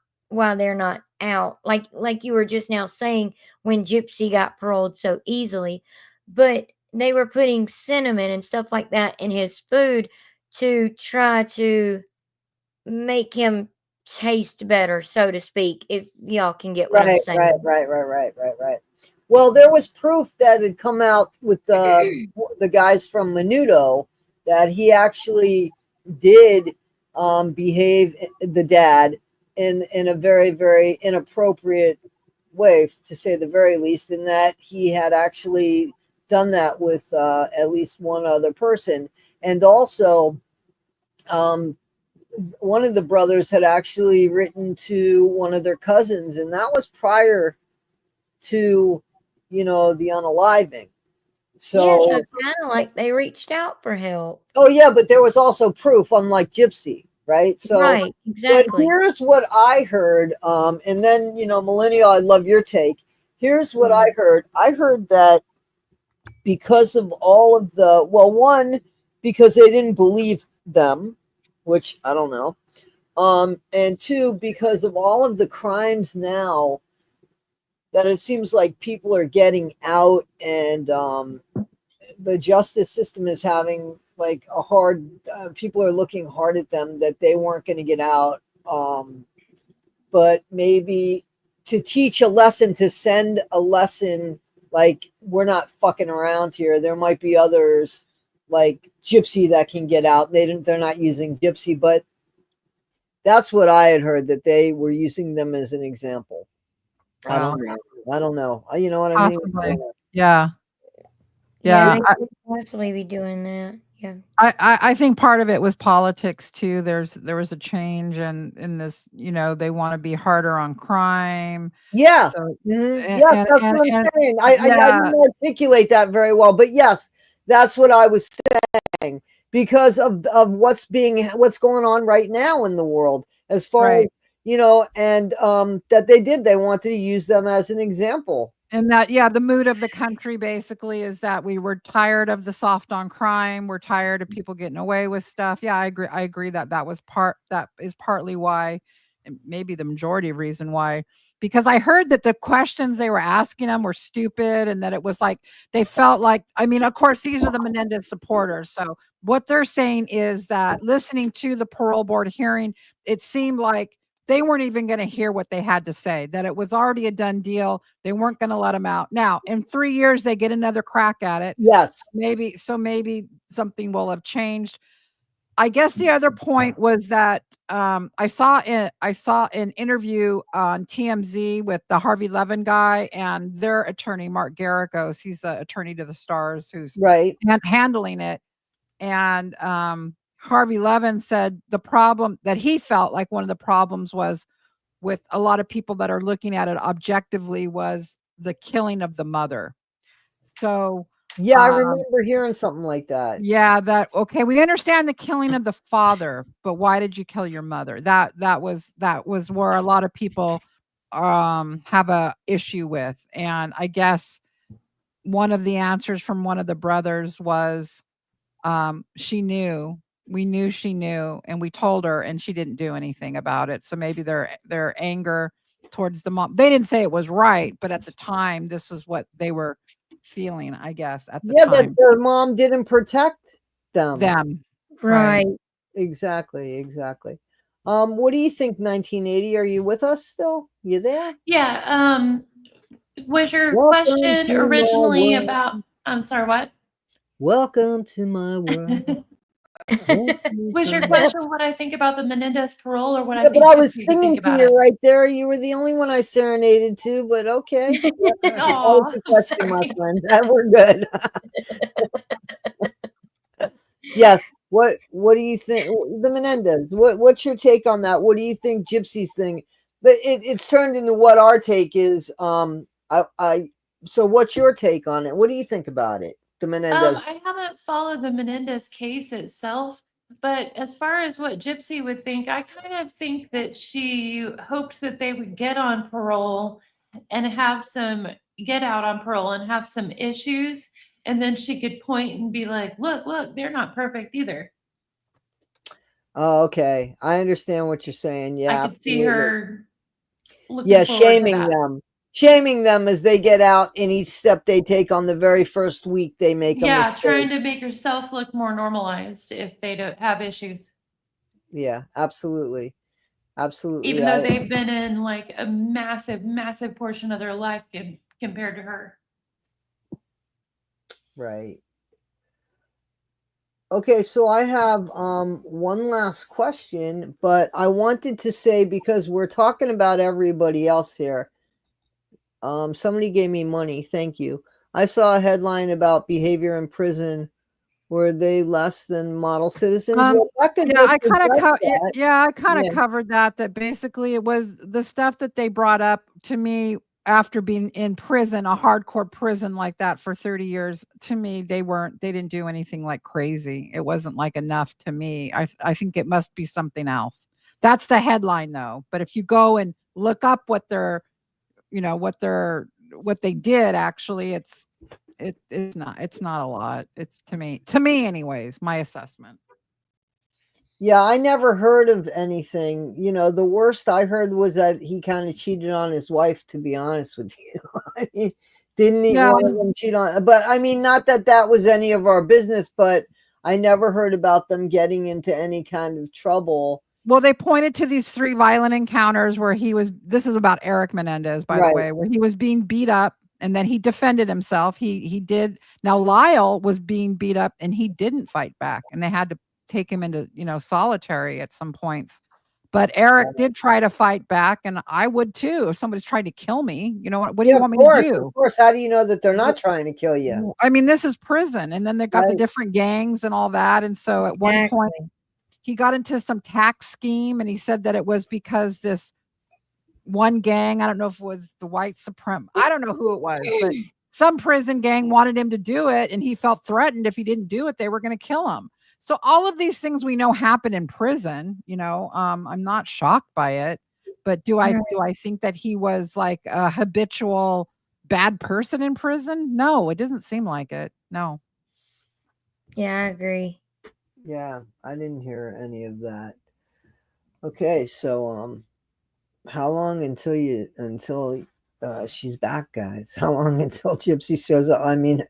out, like you were just now saying, when Gypsy got paroled so easily. But they were putting cinnamon and stuff like that in his food to try to make him taste better, so to speak, if y'all can get what I'm saying. Right. Well, there was proof that had come out with the guys from Menudo that he actually did behave, the dad, in a very, very inappropriate way, to say the very least, in that he had actually done that with at least one other person. And also, one of the brothers had actually written to one of their cousins, and that was prior to, the unaliving. So, Yeah, so kind of like they reached out for help. oh yeah, but there was also proof, unlike Gypsy, right? So, Right, but exactly. here's what I heard, and then, Millennial, I'd love your take. Here's what I heard. I heard that because of all of one, because they didn't believe them, which I don't know. And two, because of all of the crimes now, that it seems like people are getting out, and the justice system is having like a hard, people are looking hard at them, that they weren't going to get out. But maybe to teach a lesson, to send a lesson, like, we're not fucking around here. There might be others like Gypsy that can get out. They're not using Gypsy, but that's what I had heard, that they were using them as an example. I don't know. You know what I mean? Possibly. Yeah. Yeah, they could possibly be doing that. Yeah. I think part of it was politics too. There was a change in this, they want to be harder on crime. Yeah. So Mhm. and Yes, and that's and, what I'm and saying. I yeah, didn't articulate that very well, but yes, that's what I was saying because of what's going on right now in the world as far as right. and that they wanted to use them as an example. And that, yeah, the mood of the country basically is that we were tired of the soft on crime. We're tired of people getting away with stuff. Yeah, I agree. I agree that that is partly why, and maybe the majority of reason why, because I heard that the questions they were asking them were stupid and that it was like, they felt like, I mean, of course, these are the Menendez supporters. So what they're saying is that listening to the parole board hearing, it seemed like they weren't even going to hear what they had to say, that it was already a done deal. They weren't going to let them out. Now, in 3 years, they get another crack at it. Yes. Maybe something will have changed. I guess the other point was that I saw an interview on TMZ with the Harvey Levin guy and their attorney, Mark Garagos. He's the attorney to the stars who's Right. handling it. And Harvey Levin said the problem that he felt like one of the problems was with a lot of people that are looking at it objectively was the killing of the mother. So yeah, I remember hearing something like that. Yeah, okay, we understand the killing of the father, but why did you kill your mother? That was where a lot of people have a issue with. And I guess one of the answers from one of the brothers was she knew. We knew she knew, and we told her, and she didn't do anything about it. So maybe their anger towards the mom. They didn't say it was right, but at the time, this is what they were feeling, I guess, at the Yeah, time. that their mom didn't protect them. Right. Exactly. What do you think, 1980? Are you with us still? You there? Yeah. Was your Welcome question to my originally world. about, I'm sorry, what? Welcome to my world. Was your question what I think about the Menendez parole or what I Yeah, but think I was Gypsy would singing think to about you it? right there. You were the only one I serenaded to, but okay. That Aw, was the I'm question, my sorry. friend. We're good. Yes. What do you think? The Menendez. What's your take on that? What do you think Gypsy's thing? But it's turned into what our take is. So what's your take on it? What do you think about it? The Menendez. I haven't followed the Menendez case itself, but as far as what Gypsy would think, I kind of think that she hoped that they would get on parole and get out on parole and have some issues. And then she could point and be like, look, they're not perfect either. Oh, okay. I understand what you're saying. Yeah, I could see absolutely. her looking forward to shaming that. shaming them as they get out, and each step they take on the very first week they make a Yeah, mistake. trying to make herself look more normalized if they don't have issues. Yeah, absolutely. Even though they've been in like a massive, massive portion of their life compared to her. Right. Okay, so I have one last question, but I wanted to say, because we're talking about everybody else here. Somebody gave me money. Thank you. I saw a headline about behavior in prison. Were they less than model citizens? Well, Yeah, I kind of Yeah. covered that. That basically it was the stuff that they brought up to me after being in prison, a hardcore prison like that for 30 years. To me, they didn't do anything like crazy. It wasn't like enough to me. I think it must be something else. That's the headline though. But if you go and look up what they did, actually, it's not a lot. It's to me anyways, my assessment. Yeah, I never heard of anything. The worst I heard was that he kind of cheated on his wife, to be honest with you. I mean, didn't one of them cheat on? But I mean, not that that was any of our business, but I never heard about them getting into any kind of trouble. Well, they pointed to these 3 violent encounters where this is about Eric Menendez, by the way, where he was being beat up and then he defended himself. He did. Now Lyle was being beat up and he didn't fight back, and they had to take him into, solitary at some points. But Eric did try to fight back, and I would too if somebody's trying to kill me. You know what do Yeah, you of want me to course, do? of course. How do you know that they're not trying to kill you? I mean, this is prison, and then they got the Right. different gangs and all that. And so at one point, Exactly. he got into some tax scheme, and he said that it was because this one gang, I don't know if it was the white supreme, I don't know who it was, but some prison gang wanted him to do it, and he felt threatened if he didn't do it, they were going to kill him. So all of these things we know happen in prison, you know. I'm not shocked by it, but do I think that he was like a habitual bad person in prison? No, it doesn't seem like it. No. Yeah, I agree. Yeah, I didn't hear any of that. Okay, so how long until she's back, guys? How long until Gypsy shows up? I mean,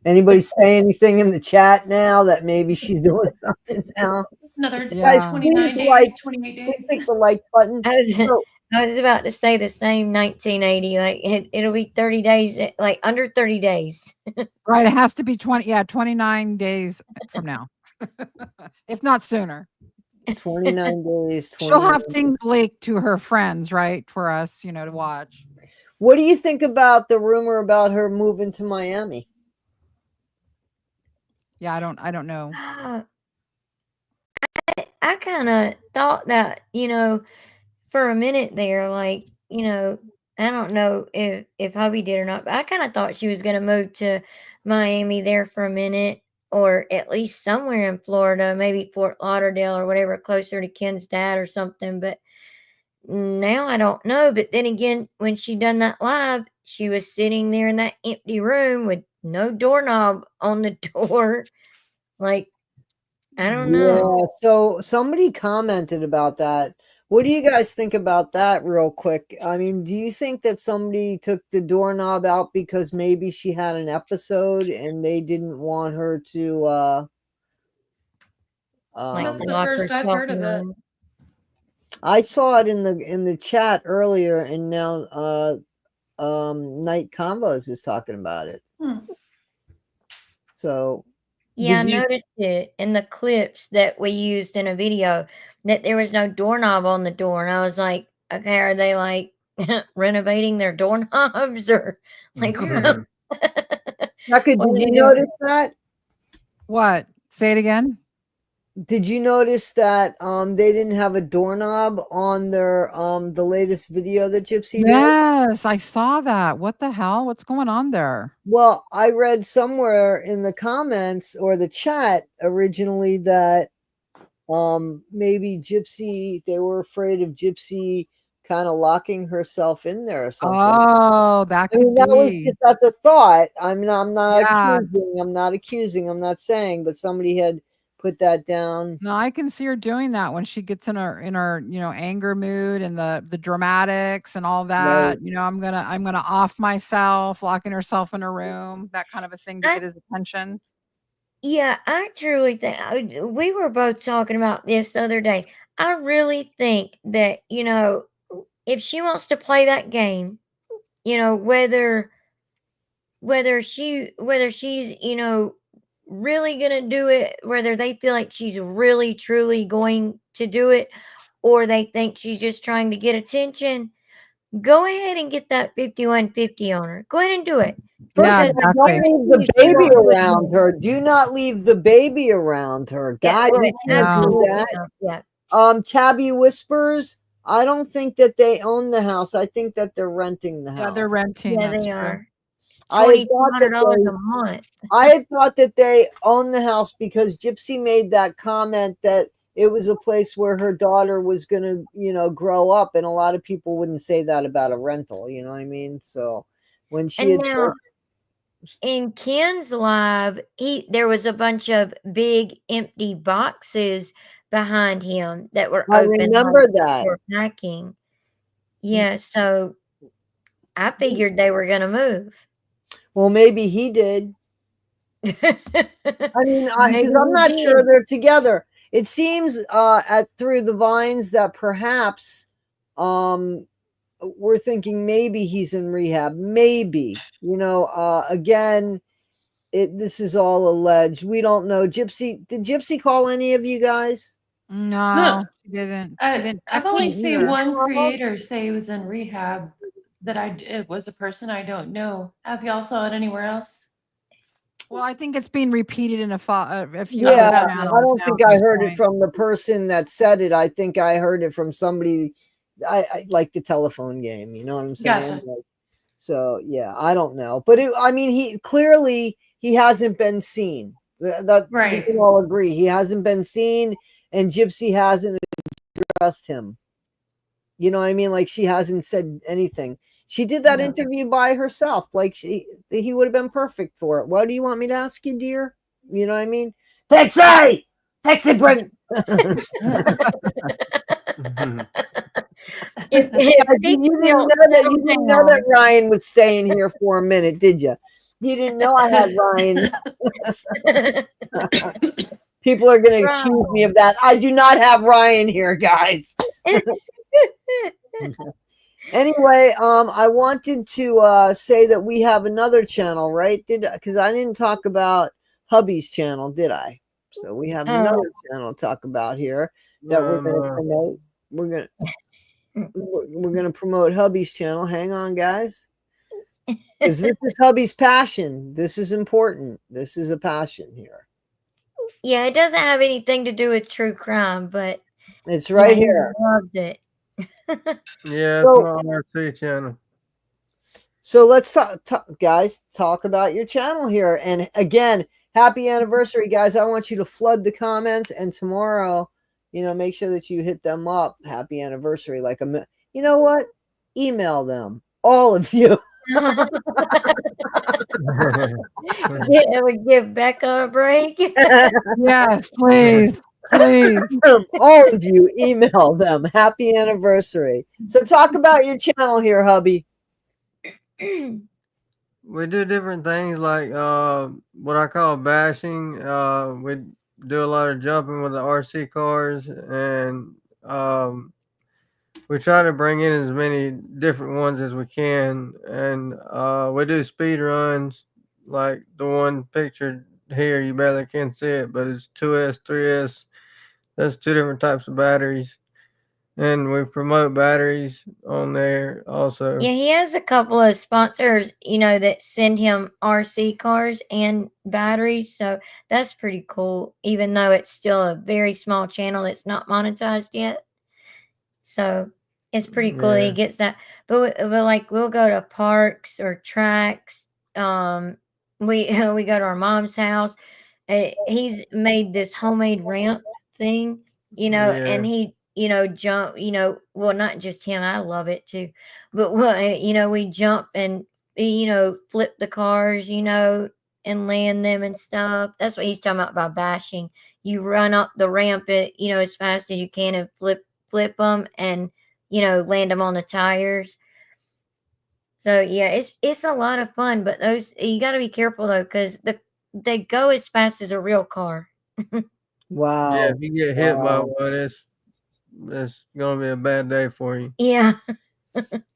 anybody say anything in the chat now that maybe she's doing something now? Another Yeah. Guys, 29 please like, 28 please days. click the like button. I was about to say the same 1980. Like it'll be 30 days, like under 30 days. Right, it has to be 29 days from now. If not sooner. 29 days. She'll have 29 things leaked to her friends, right, for us, you know, to watch. What do you think about the rumor about her moving to Miami? Yeah, I don't know. I kind of thought that, for a minute there, like, I don't know if hubby did or not, but I kind of thought she was going to move to Miami there for a minute, or at least somewhere in Florida, maybe Fort Lauderdale or whatever, closer to Ken's dad or something. But now I don't know. But then again, when she done that live, she was sitting there in that empty room with no doorknob on the door. Like, I don't know. Yeah, so somebody commented about that. What do you guys think about that real quick? I mean, do you think that somebody took the doorknob out because maybe she had an episode and they didn't want her to Like That's the lock first I've herself heard in of a it. room. I saw it in the chat earlier, and now Night Combos is talking about it. So Yeah, I did you noticed it in the clips that we used in a video that there was no doorknob on the door. And I was like, okay, are they like renovating their doorknobs or like Becca, what did are you they doing? notice that? What? Say it again. Did you notice that they didn't have a doorknob on their the latest video that Gypsy did? Yes, I saw that. What the hell? What's going on there? Well, I read somewhere in the comments or the chat originally that maybe Gypsy, they were afraid of Gypsy kind of locking herself in there or something. Oh, that I mean, could that was be. just, that's a thought. I mean, I'm not Yeah. accusing, I'm not saying, but somebody had put that down. No, I can see her doing that when she gets in her anger mood and the dramatics and all that. Right. You know, I'm gonna off myself, locking herself in a room, that kind of a thing to I get his attention. Yeah, I truly think we were both talking about this the other day. I really think that, if she wants to play that game, whether she's, really gonna do it, whether they feel like she's really truly going to do it, or they think she's just trying to get attention, go ahead and get that 5150 on her. Go ahead and do it. First Yeah, of Because all, exactly. don't leave the she baby won't do it around anymore. her. Do not leave the baby around her. Yeah, God, well, you can't do absolutely that. not. Yeah. Tabby Whispers, I don't think that they own the house. I think that they're renting the Yeah, house. they're renting. Yeah, That's they true. are. I had thought that $2,200 a month. I had thought that they own the house because Gypsy made that comment that it was a place where her daughter was going to, grow up. And a lot of people wouldn't say that about a rental. You know what I mean? So when she And had now in Ken's live, there was a bunch of big empty boxes behind him that were I open, remember like that. for packing. Yeah, so I figured they were gonna move. Well, maybe he did. I mean, Maybe because I'm he not did. sure they're together. It seems through the vines that perhaps we're thinking maybe he's in rehab. Maybe, again, this is all alleged. We don't know. Did Gypsy call any of you guys? No, she didn't. She didn't I've text only me seen either. one creator say he was in rehab that it was a person I don't know. Have y'all saw it anywhere else? Well, I think it's being repeated in a few Yeah, other I channels don't now think at I this heard it point. from the person that said it. I think I heard it from somebody. I like the telephone game. You know what I'm saying? Gotcha. Like, so yeah, I don't know, but I mean, he hasn't been seen. That we Right. can all agree he hasn't been seen, and Gypsy hasn't addressed him. You know what I mean? Like she hasn't said anything. She did that Yeah. interview by herself. Like he would have been perfect for it. What do you want me to ask you, dear? You know what I mean? Pixie, bring. If You didn't know that. You didn't know that Ryan was staying here for a minute, did you? You didn't know I had Ryan. People are going to accuse me of that. I do not have Ryan here, guys. Anyway, I wanted to say that we have another channel, right? Because I didn't talk about hubby's channel, did I? So we have another channel to talk about here that we're going to promote. We're going to promote hubby's channel. Hang on, guys. Because this is hubby's passion. This is important. This is a passion here. Yeah, it doesn't have anything to do with true crime, but It's right he here. loves it. Yeah, it's So- my RC channel. So let's talk about your channel here. And again, happy anniversary, guys. I want you to flood the comments, and tomorrow, make sure that you hit them up. Happy anniversary. You know what? Email them, all of you. Give Becca a break. Yes, please. Please. All of you, email them. Happy anniversary. So talk about your channel here, hubby. We do different things like what I call bashing. We do a lot of jumping with the RC cars, and we try to bring in as many different ones as we can. And we do speed runs, like the one pictured here. You barely can see it, but it's 2S, 3S. That's two different types of batteries. And we promote batteries on there also. Yeah, he has a couple of sponsors, that send him RC cars and batteries. So that's pretty cool, even though it's still a very small channel that's not monetized yet. So it's pretty cool that he Yeah. gets that. But like we'll go to parks or tracks. We we go to our mom's house. He's made this homemade ramp thing, and Yeah. he jump, well, not just him, I love it too, but we jump and flip the cars, and land them and stuff. That's what he's talking about by bashing. You run up the ramp as fast as you can and flip them and land them on the tires. So yeah, it's a lot of fun, but those you got to be careful though, because they go as fast as a real car. Wow. Yeah, if you get hit by Wow. one, it's gonna be a bad day for you. Yeah.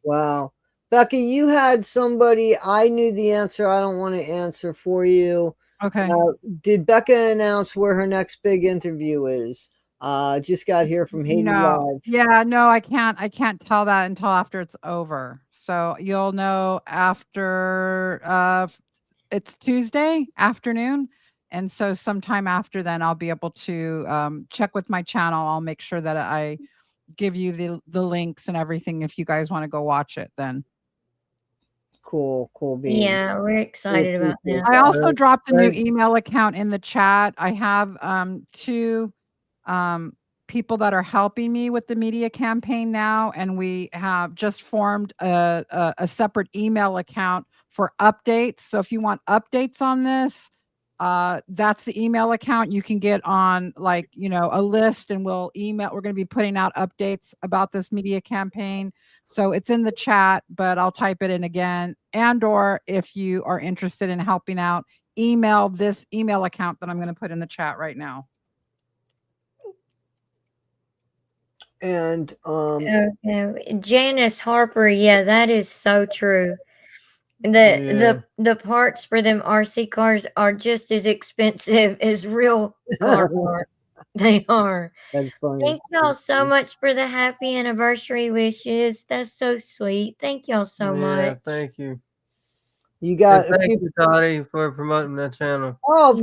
Wow. Becky, you had somebody, I knew the answer. I don't want to answer for you. Okay. Did Becca announce where her next big interview is? Just got here from Haiti No. Live. Yeah, no, I can't tell that until after it's over. So you'll know after it's Tuesday afternoon. And so sometime after then I'll be able to check with my channel. I'll make sure that I give you the links and everything if you guys want to go watch it then. Cool beans. Yeah, we're excited about that. I also dropped a new Thank- email account in the chat. I have two people that are helping me with the media campaign now, and we have just formed a separate email account for updates. So if you want updates on this, that's the email account. You can get on a list, and we're going to be putting out updates about this media campaign. So it's in the chat, but I'll type it in again. And or if you are interested in helping out, email this email account that I'm going to put in the chat right now. And Janice Harper, yeah, that is so true. The parts for them RC cars are just as expensive as real car parts. They are. That's funny. Thank y'all so much for the happy anniversary wishes. That's so sweet. Thank y'all so Yeah, much. thank you. You And got a thank few. you, Toddy, for promoting that channel. Oh, of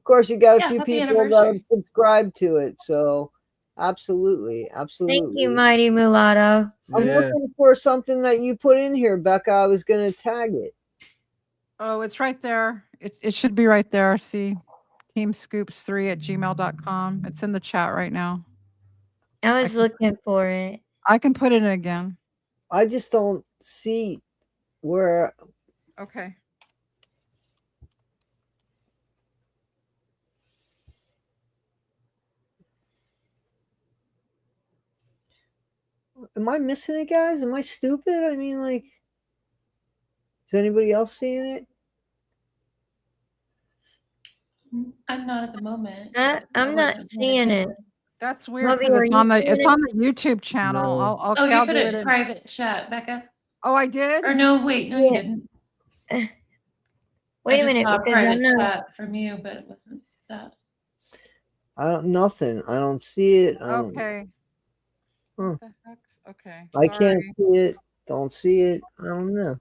course, you got a Yeah, few happy people that anniversary. have subscribed to it. So, absolutely. Thank you, Mighty Mulatto. I'm Yeah. looking for something that you put in here, Becca. I was going to tag it. Oh, it's right there. It should be right there. See, teamscoops3@gmail.com. It's in the chat right now. I was looking for it. I can put it in again. I just don't see where. Okay. Am I missing it, guys? Am I stupid? I mean, like, is anybody else seeing it? I'm not at the moment. I'm not wasn't paying seeing it. attention. That's weird Bobby, because are you it's seeing on the YouTube channel. No. Oh, you I'll put do it it in in. private chat, Becca. Oh, I did? Or no, wait, no, you Yeah. didn't. Wait I a just minute, saw a because I'm private not. chat from you, but it wasn't that. Nothing. I don't see it. Okay. Huh. What the heck's okay. I can't Sorry. see it. Don't see it. I don't know.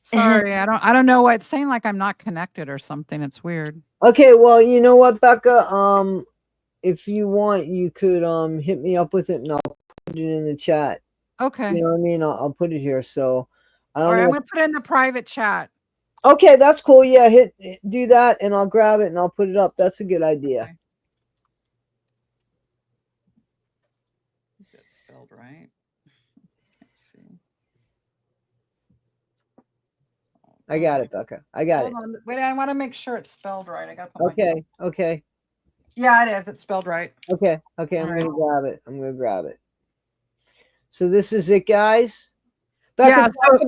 Sorry. I don't know what it's saying, like I'm not connected or something. It's weird. Okay, well, you know what, Becca? If you want, you could hit me up with it and I'll put it in the chat. Okay. You know what I mean? I'll put it here. So I All don't right, I'm know. gonna put it in the private chat. Okay, that's cool. Yeah, do that and I'll grab it and I'll put it up. That's a good idea. Okay. Is it spelled right? Let's see. I got it, Becca. I got Hold it. on. Wait, I want to make sure it's spelled right. I got to put Okay. Yeah, it is. It's spelled right. Okay. All I'm right. gonna grab it. So this is it, guys. Becca, Yeah, so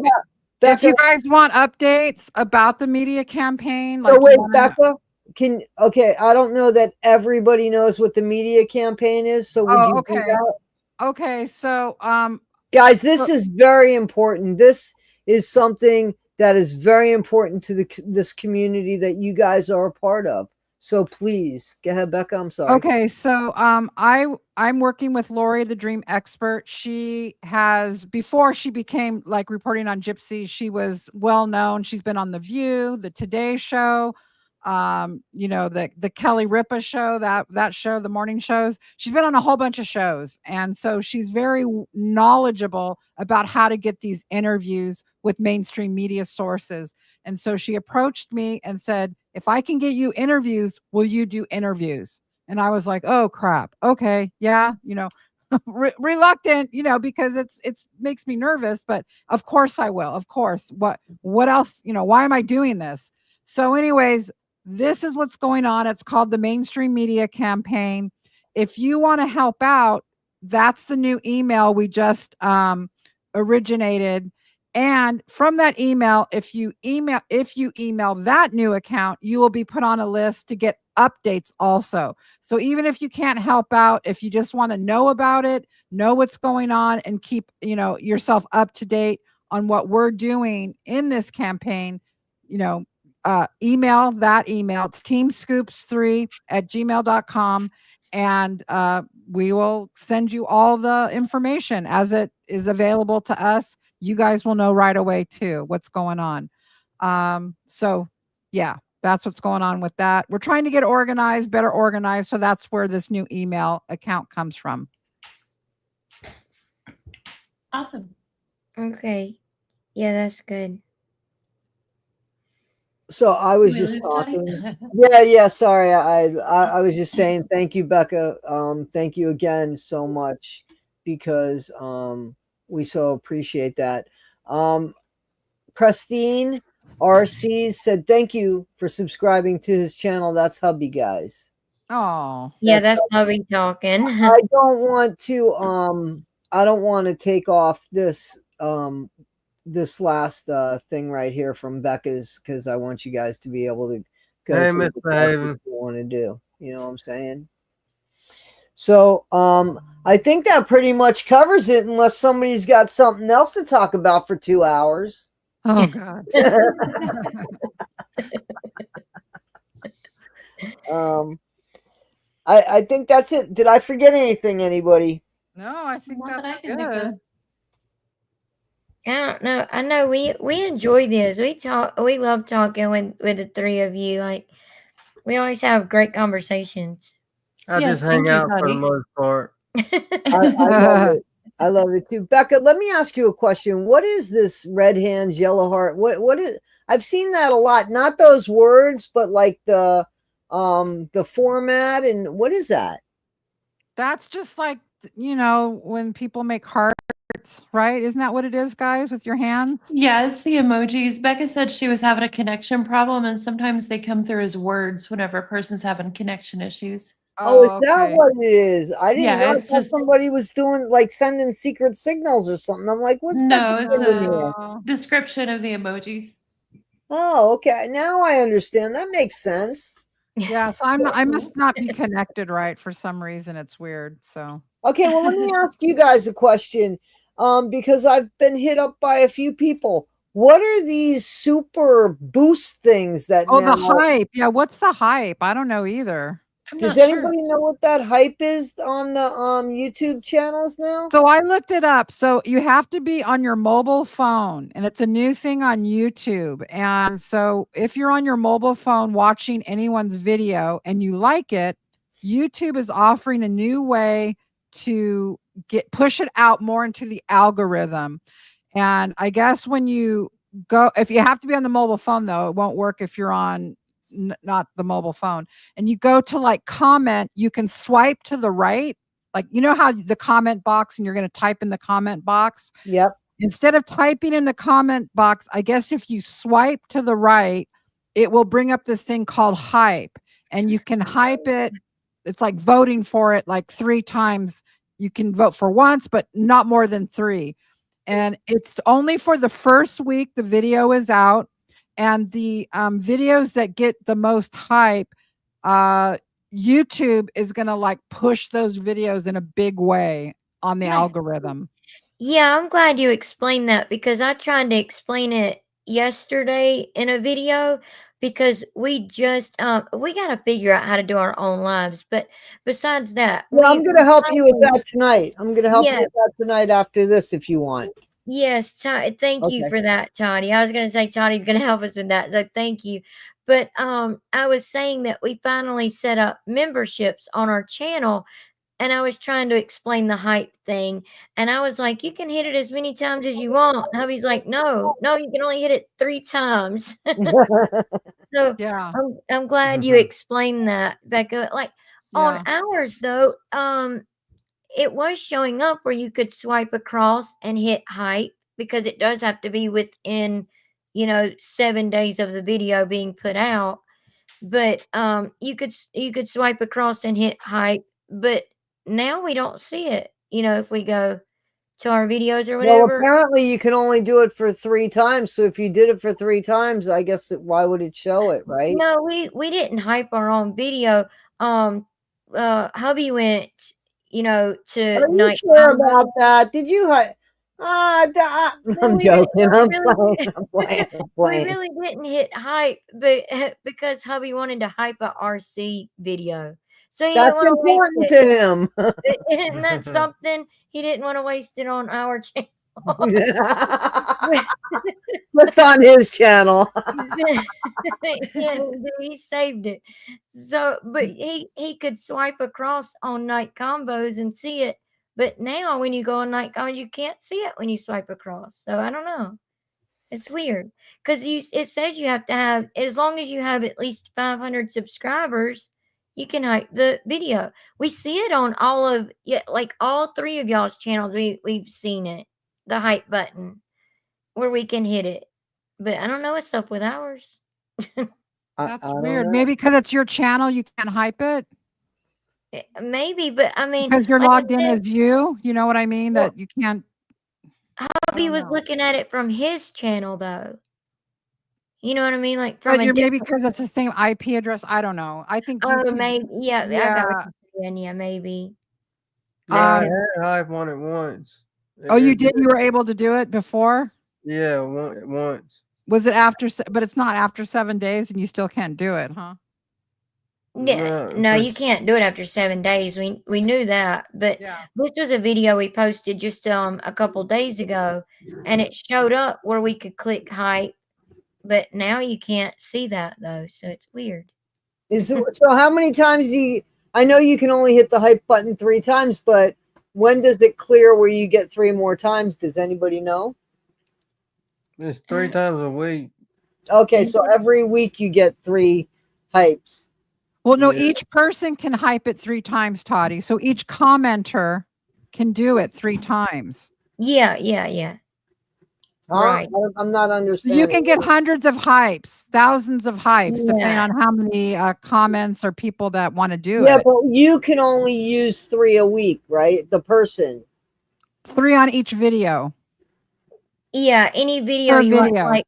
Becca, if you guys want updates about the media campaign, so like wait, you wanna, Becca, I don't know that everybody knows what the media campaign is. So would you do okay. that? Okay, so Guys, this is very important. This is something that is very important to this community that you guys are a part of. So please, go ahead, Becca. I'm sorry. okay, so I'm working with Lori, the dream expert. She has, before she became like reporting on Gypsy, she was well known. She's been on The View, the Today Show, you know, the Kelly Ripa show, that show, the morning shows. She's been on a whole bunch of shows, and so she's very knowledgeable about how to get these interviews with mainstream media sources. And so she approached me and said, if I can get you interviews, will you do interviews? And I was like, oh crap. Okay. Yeah. You know, reluctant, you know, because it's makes me nervous, but of course I will. Of course. What else? You know, why am I doing this? So anyways, this is what's going on. It's called the Mainstream Media Campaign. If you want to help out, that's the new email we just originated. And from that email, if you email that new account, you will be put on a list to get updates also. So even if you can't help out, if you just want to know about it, know what's going on, and keep, you know, yourself up to date on what we're doing in this campaign, you know, email that email. It's teamscoops3@gmail.com. And we will send you all the information as it is available to us. You guys will know right away too what's going on. So yeah, that's what's going on with that. We're trying to get organized, better organized. So that's where this new email account comes from. Awesome. Okay. Yeah, that's good. So I was We just lose Toddy? talking. Yeah. Sorry, I was just saying thank you, Becca. Thank you again so much because we so appreciate that. Pristine RC said thank you for subscribing to his channel. That's hubby, guys. Oh, Yeah, That's that's hubby talking. I don't want to take off this this last thing right here from Becca's because I want you guys to be able to go Hey, to Miss what Haven. you want to do. You know what I'm saying? So I think that pretty much covers it unless somebody's got something else to talk about for 2 hours. oh God. I think that's it. Did I forget anything, anybody? No, I think Not that that's I can think good. of. I don't know. I know we enjoy this. We love talking with the three of you. Like we always have great conversations. I Yes, just thank hang you, out for the Toddy. most part. I love it. I love it too. Becca, let me ask you a question. What is this red hands, yellow heart? What is I've seen that a lot. Not those words, but like the format, and what is that? That's just like, you know, when people make hearts, right? Isn't that what it is, guys, with your hands? Yeah, it's the emojis. Becca said she was having a connection problem, and sometimes they come through as words whenever a person's having connection issues. Oh, is that Okay. what it is? I didn't Yeah, know. I it's thought just somebody was doing like sending secret signals or something. I'm like, what's no, Becca it's doing a here? Oh, description of the emojis. Oh, okay. Now I understand. That makes sense. yeah. So I must not be connected right for some reason. It's weird. So Okay, well, let me ask you guys a question. Because I've been hit up by a few people. What are these super boost things that oh, the now? hype. Yeah, what's the hype? I don't know either. I'm Does not sure. anybody know what that hype is on the YouTube channels now? So I looked it up. So you have to be on your mobile phone, and it's a new thing on YouTube. And so if you're on your mobile phone watching anyone's video and you like it, YouTube is offering a new way to push it out more into the algorithm. And I guess when you go, if you have to be on the mobile phone, though, it won't work if you're on not the mobile phone. And you go to like comment, you can swipe to the right. Like, you know how the comment box and you're going to type in the comment box? Yep. Instead of typing in the comment box, I guess if you swipe to the right, it will bring up this thing called hype. And you can hype it. It's like voting for it like 3 times. You can vote for once, but not more than 3. And it's only for the first week the video is out. And the videos that get the most hype, YouTube is going to like push those videos in a big way on the Nice. algorithm. Yeah, I'm glad you explained that because I tried to explain it yesterday in a video because we just we got to figure out how to do our own lives. But besides that, Yeah, I'm gonna help you with finally- that tonight. I'm gonna help you Yeah. with that tonight after this if you want. Yes, thank you Okay. for that, Toddy. I was going to say Toddy's going to help us with that, so thank you. But I was saying that we finally set up memberships on our channel, and I was trying to explain the hype thing, and I was like, "You can hit it as many times as you want." And hubby's like, "No, no, you can only hit it 3 times." So Yeah. I'm glad you explained that, Becca. Like on Yeah. ours though, it was showing up where you could swipe across and hit hype because it does have to be within, 7 days of the video being put out. But you could swipe across and hit hype, but now we don't see it. If we go to our videos or Well, whatever. apparently you can only do it for 3 times. So if you did it for 3 times, I guess why would it show it, right? No, we didn't hype our own video. Hubby went, Are to you night sure combo. about that? Did you? I'm we joking. I'm really, playing. I'm playing. I'm we playing. really didn't hit hype, but because hubby wanted to hype a RC video, so he didn't That's want to waste important it. to him. Isn't that something? He didn't want to waste it on our channel. Just on his channel. Yeah, he saved it. So, but he could swipe across on night combos and see it. But now, when you go on night combos, you can't see it when you swipe across. So I don't know. It's weird because it says you have to have, as long as you have at least 500 subscribers, you can hype the video. We see it on all of, yeah, like all 3 of y'all's channels. We've seen it, the hype button where we can hit it. But I don't know what's up with ours. That's I don't weird. know. Maybe because it's your channel, you can't hype it Maybe, but I mean, because you're like I logged in said, as you. You know what I mean? well, That you can't. I Hubby don't was know. looking at it from his channel, though. You know what I mean? Like from But a you're maybe different. because it's the same IP address. I don't know. I think Oh, YouTube. maybe. Yeah, I got what Yeah. you're saying. Yeah, maybe. Yeah, I Uh, had hype on it once. oh, you It did. You were able to do it before. Yeah, once. Was it after? But it's not after 7 days, and you still can't do it, huh? Yeah, no, you can't do it after 7 days. We knew that, but Yeah. this was a video we posted just a couple days ago, and it showed up where we could click hype, but now you can't see that though, so it's weird. So how many times do you, I know you can only hit the hype button 3 times, but when does it clear where you get 3 more times? Does anybody know? It's 3 times a week. Okay, so every week you get 3 hypes. Well, no, Yeah. each person can hype it 3 times, Toddy. So each commenter can do it 3 times. Yeah. Right. I'm not understanding. You can get hundreds of hypes, thousands of hypes, depending Yeah. on how many comments or people that want to do Yeah, it. but you can only use 3 a week, right? The person. 3 on each video. Yeah, any video Per you want, video.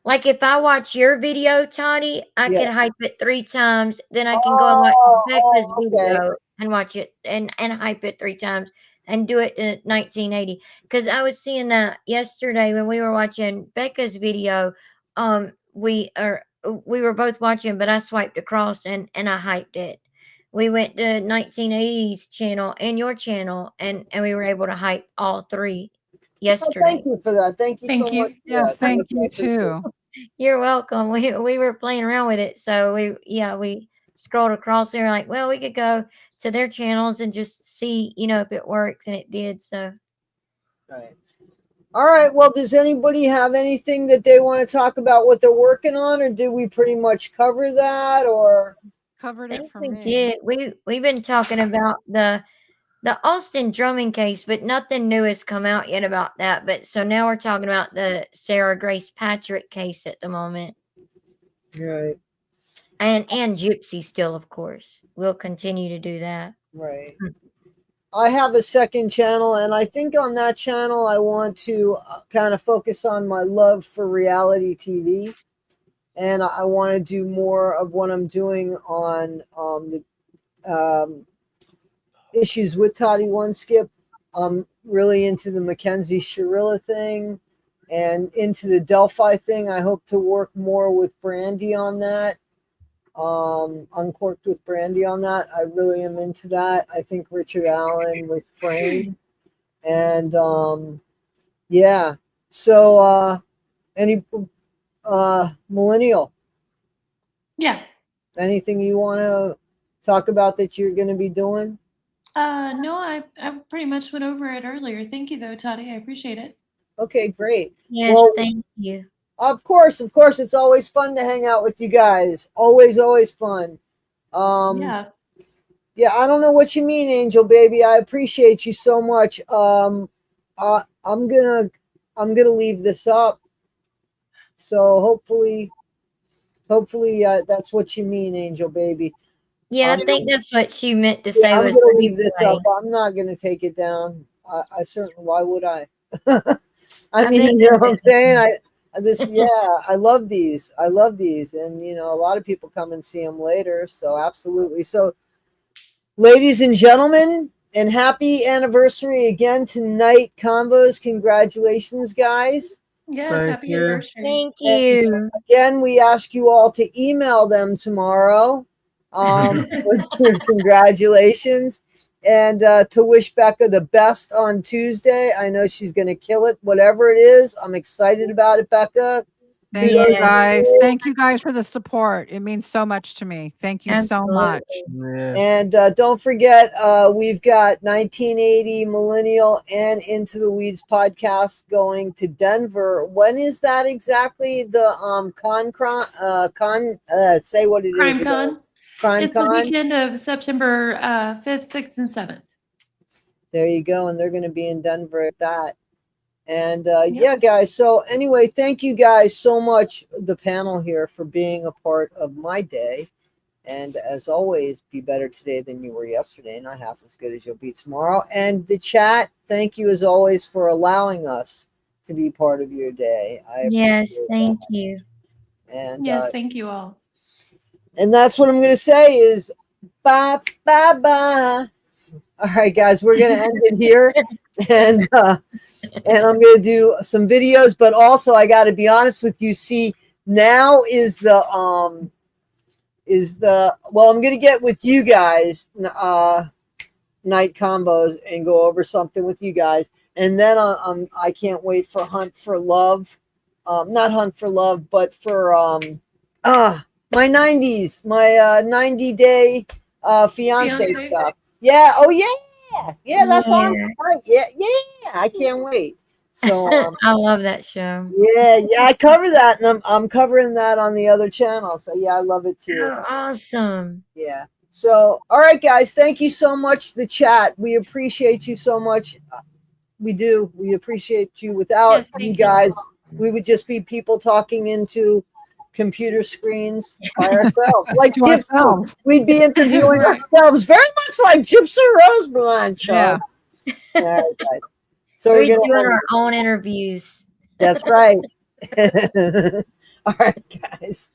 like if I watch your video, Toddy, I Yeah. can hype it 3 times, then I can go and watch Becca's okay. video and watch it and hype it 3 times and do it in 1980. Because I was seeing that yesterday when we were watching Becca's video. We were both watching, but I swiped across and I hyped it. We went to 1980s channel and your channel, and we were able to hype all 3 Oh, yesterday. thank you for that. Thank you Thank so you. much. for Yes, that. thank I you appreciate too. it. You're welcome. We were playing around with it, so we scrolled across there like, well, we could go to their channels and just see, if it works, and it did. So Right. All right. Well, does anybody have anything that they want to talk about what they're working on, or did we pretty much cover that? Or Covered I it think for we me. did. We've been talking about the Austin drumming case, but nothing new has come out yet about that. But so now we're talking about the Sarah Grace Patrick case at the moment. right, And Gypsy still, of course. We'll continue to do that. right. I have a second channel, and I think on that channel I want to kind of focus on my love for reality TV, and I want to do more of what I'm doing on the issues with Toddy One Skip. I'm really into the Mackenzie Shirilla thing and into the Delphi thing. I hope to work more with Brandy on that. Uncorked with Brandy on that. I really am into that. I think Richard Allen with Frame. And yeah. So any millennial, Yeah. anything you want to talk about that you're going to be doing? No, I pretty much went over it earlier. Thank you though, Toddy. I appreciate it. Okay, great. Yes, Well, thank you. Of course. It's always fun to hang out with you guys. Always fun. Yeah. Yeah, I don't know what you mean, Angel Baby. I appreciate you so much. I'm gonna leave this up. So hopefully, that's what you mean, Angel Baby. Yeah, I think that's what she meant to Yeah, say I'm was gonna leave this replay. up. I'm not gonna take it down. I certainly. Why would I? I I mean, think you know that's what I'm it. saying? I love these. And a lot of people come and see them later. So absolutely. So, ladies and gentlemen, and happy anniversary again tonight, Combos. Congratulations, guys. Yes. Thank Happy you. anniversary. Thank And you. again, we ask you all to email them tomorrow with your congratulations, and to wish Becca the best on Tuesday. I know she's going to kill it, whatever it is. I'm excited about it, Becca. Thank Yeah. you guys. Thank you guys for the support. It means so much to me. Thank you so much. Yeah. And don't forget, we've got 1980 Millennial and Into the Weeds podcast going to Denver. When is that exactly? The say what it Crime is. Con. Crime It's the Con. weekend of September 5th, 6th, and 7th. There you go. And they're going to be in Denver at that. And Yep. yeah, guys. So anyway, thank you guys so much, the panel here, for being a part of my day. And as always, be better today than you were yesterday. Not half as good as you'll be tomorrow. And the chat, thank you as always for allowing us to be part of your day. I Yes, appreciate thank that. you. And Yes. Thank you all. and that's what I'm going to say is bye, bye, bye. All right, guys, we're going to end it here. And I'm going to do some videos, but also I got to be honest with you. See, now is the is I'm gonna get with you guys night combos and go over something with you guys, and then I can't wait for Hunt for Love, not Hunt for Love, but for my 90-day fiance stuff. Yeah. Oh yeah. That's on. Right. Yeah. I can't wait. So I love that show. yeah, I cover that, and I'm covering that on the other channel. So yeah, I love it too. Oh, awesome. Yeah. So all right, guys, thank you so much. The chat, we appreciate you so much. We do. We appreciate you. Without Yes, thank you you. guys, we would just be people talking into computer screens by ourselves, like To Gypsy. ourselves. We'd be interviewing Right. ourselves, very much like Gypsy Roseblind show. Yeah. All right, guys. So We're we're gonna doing end our own interviews. That's right. All right, guys.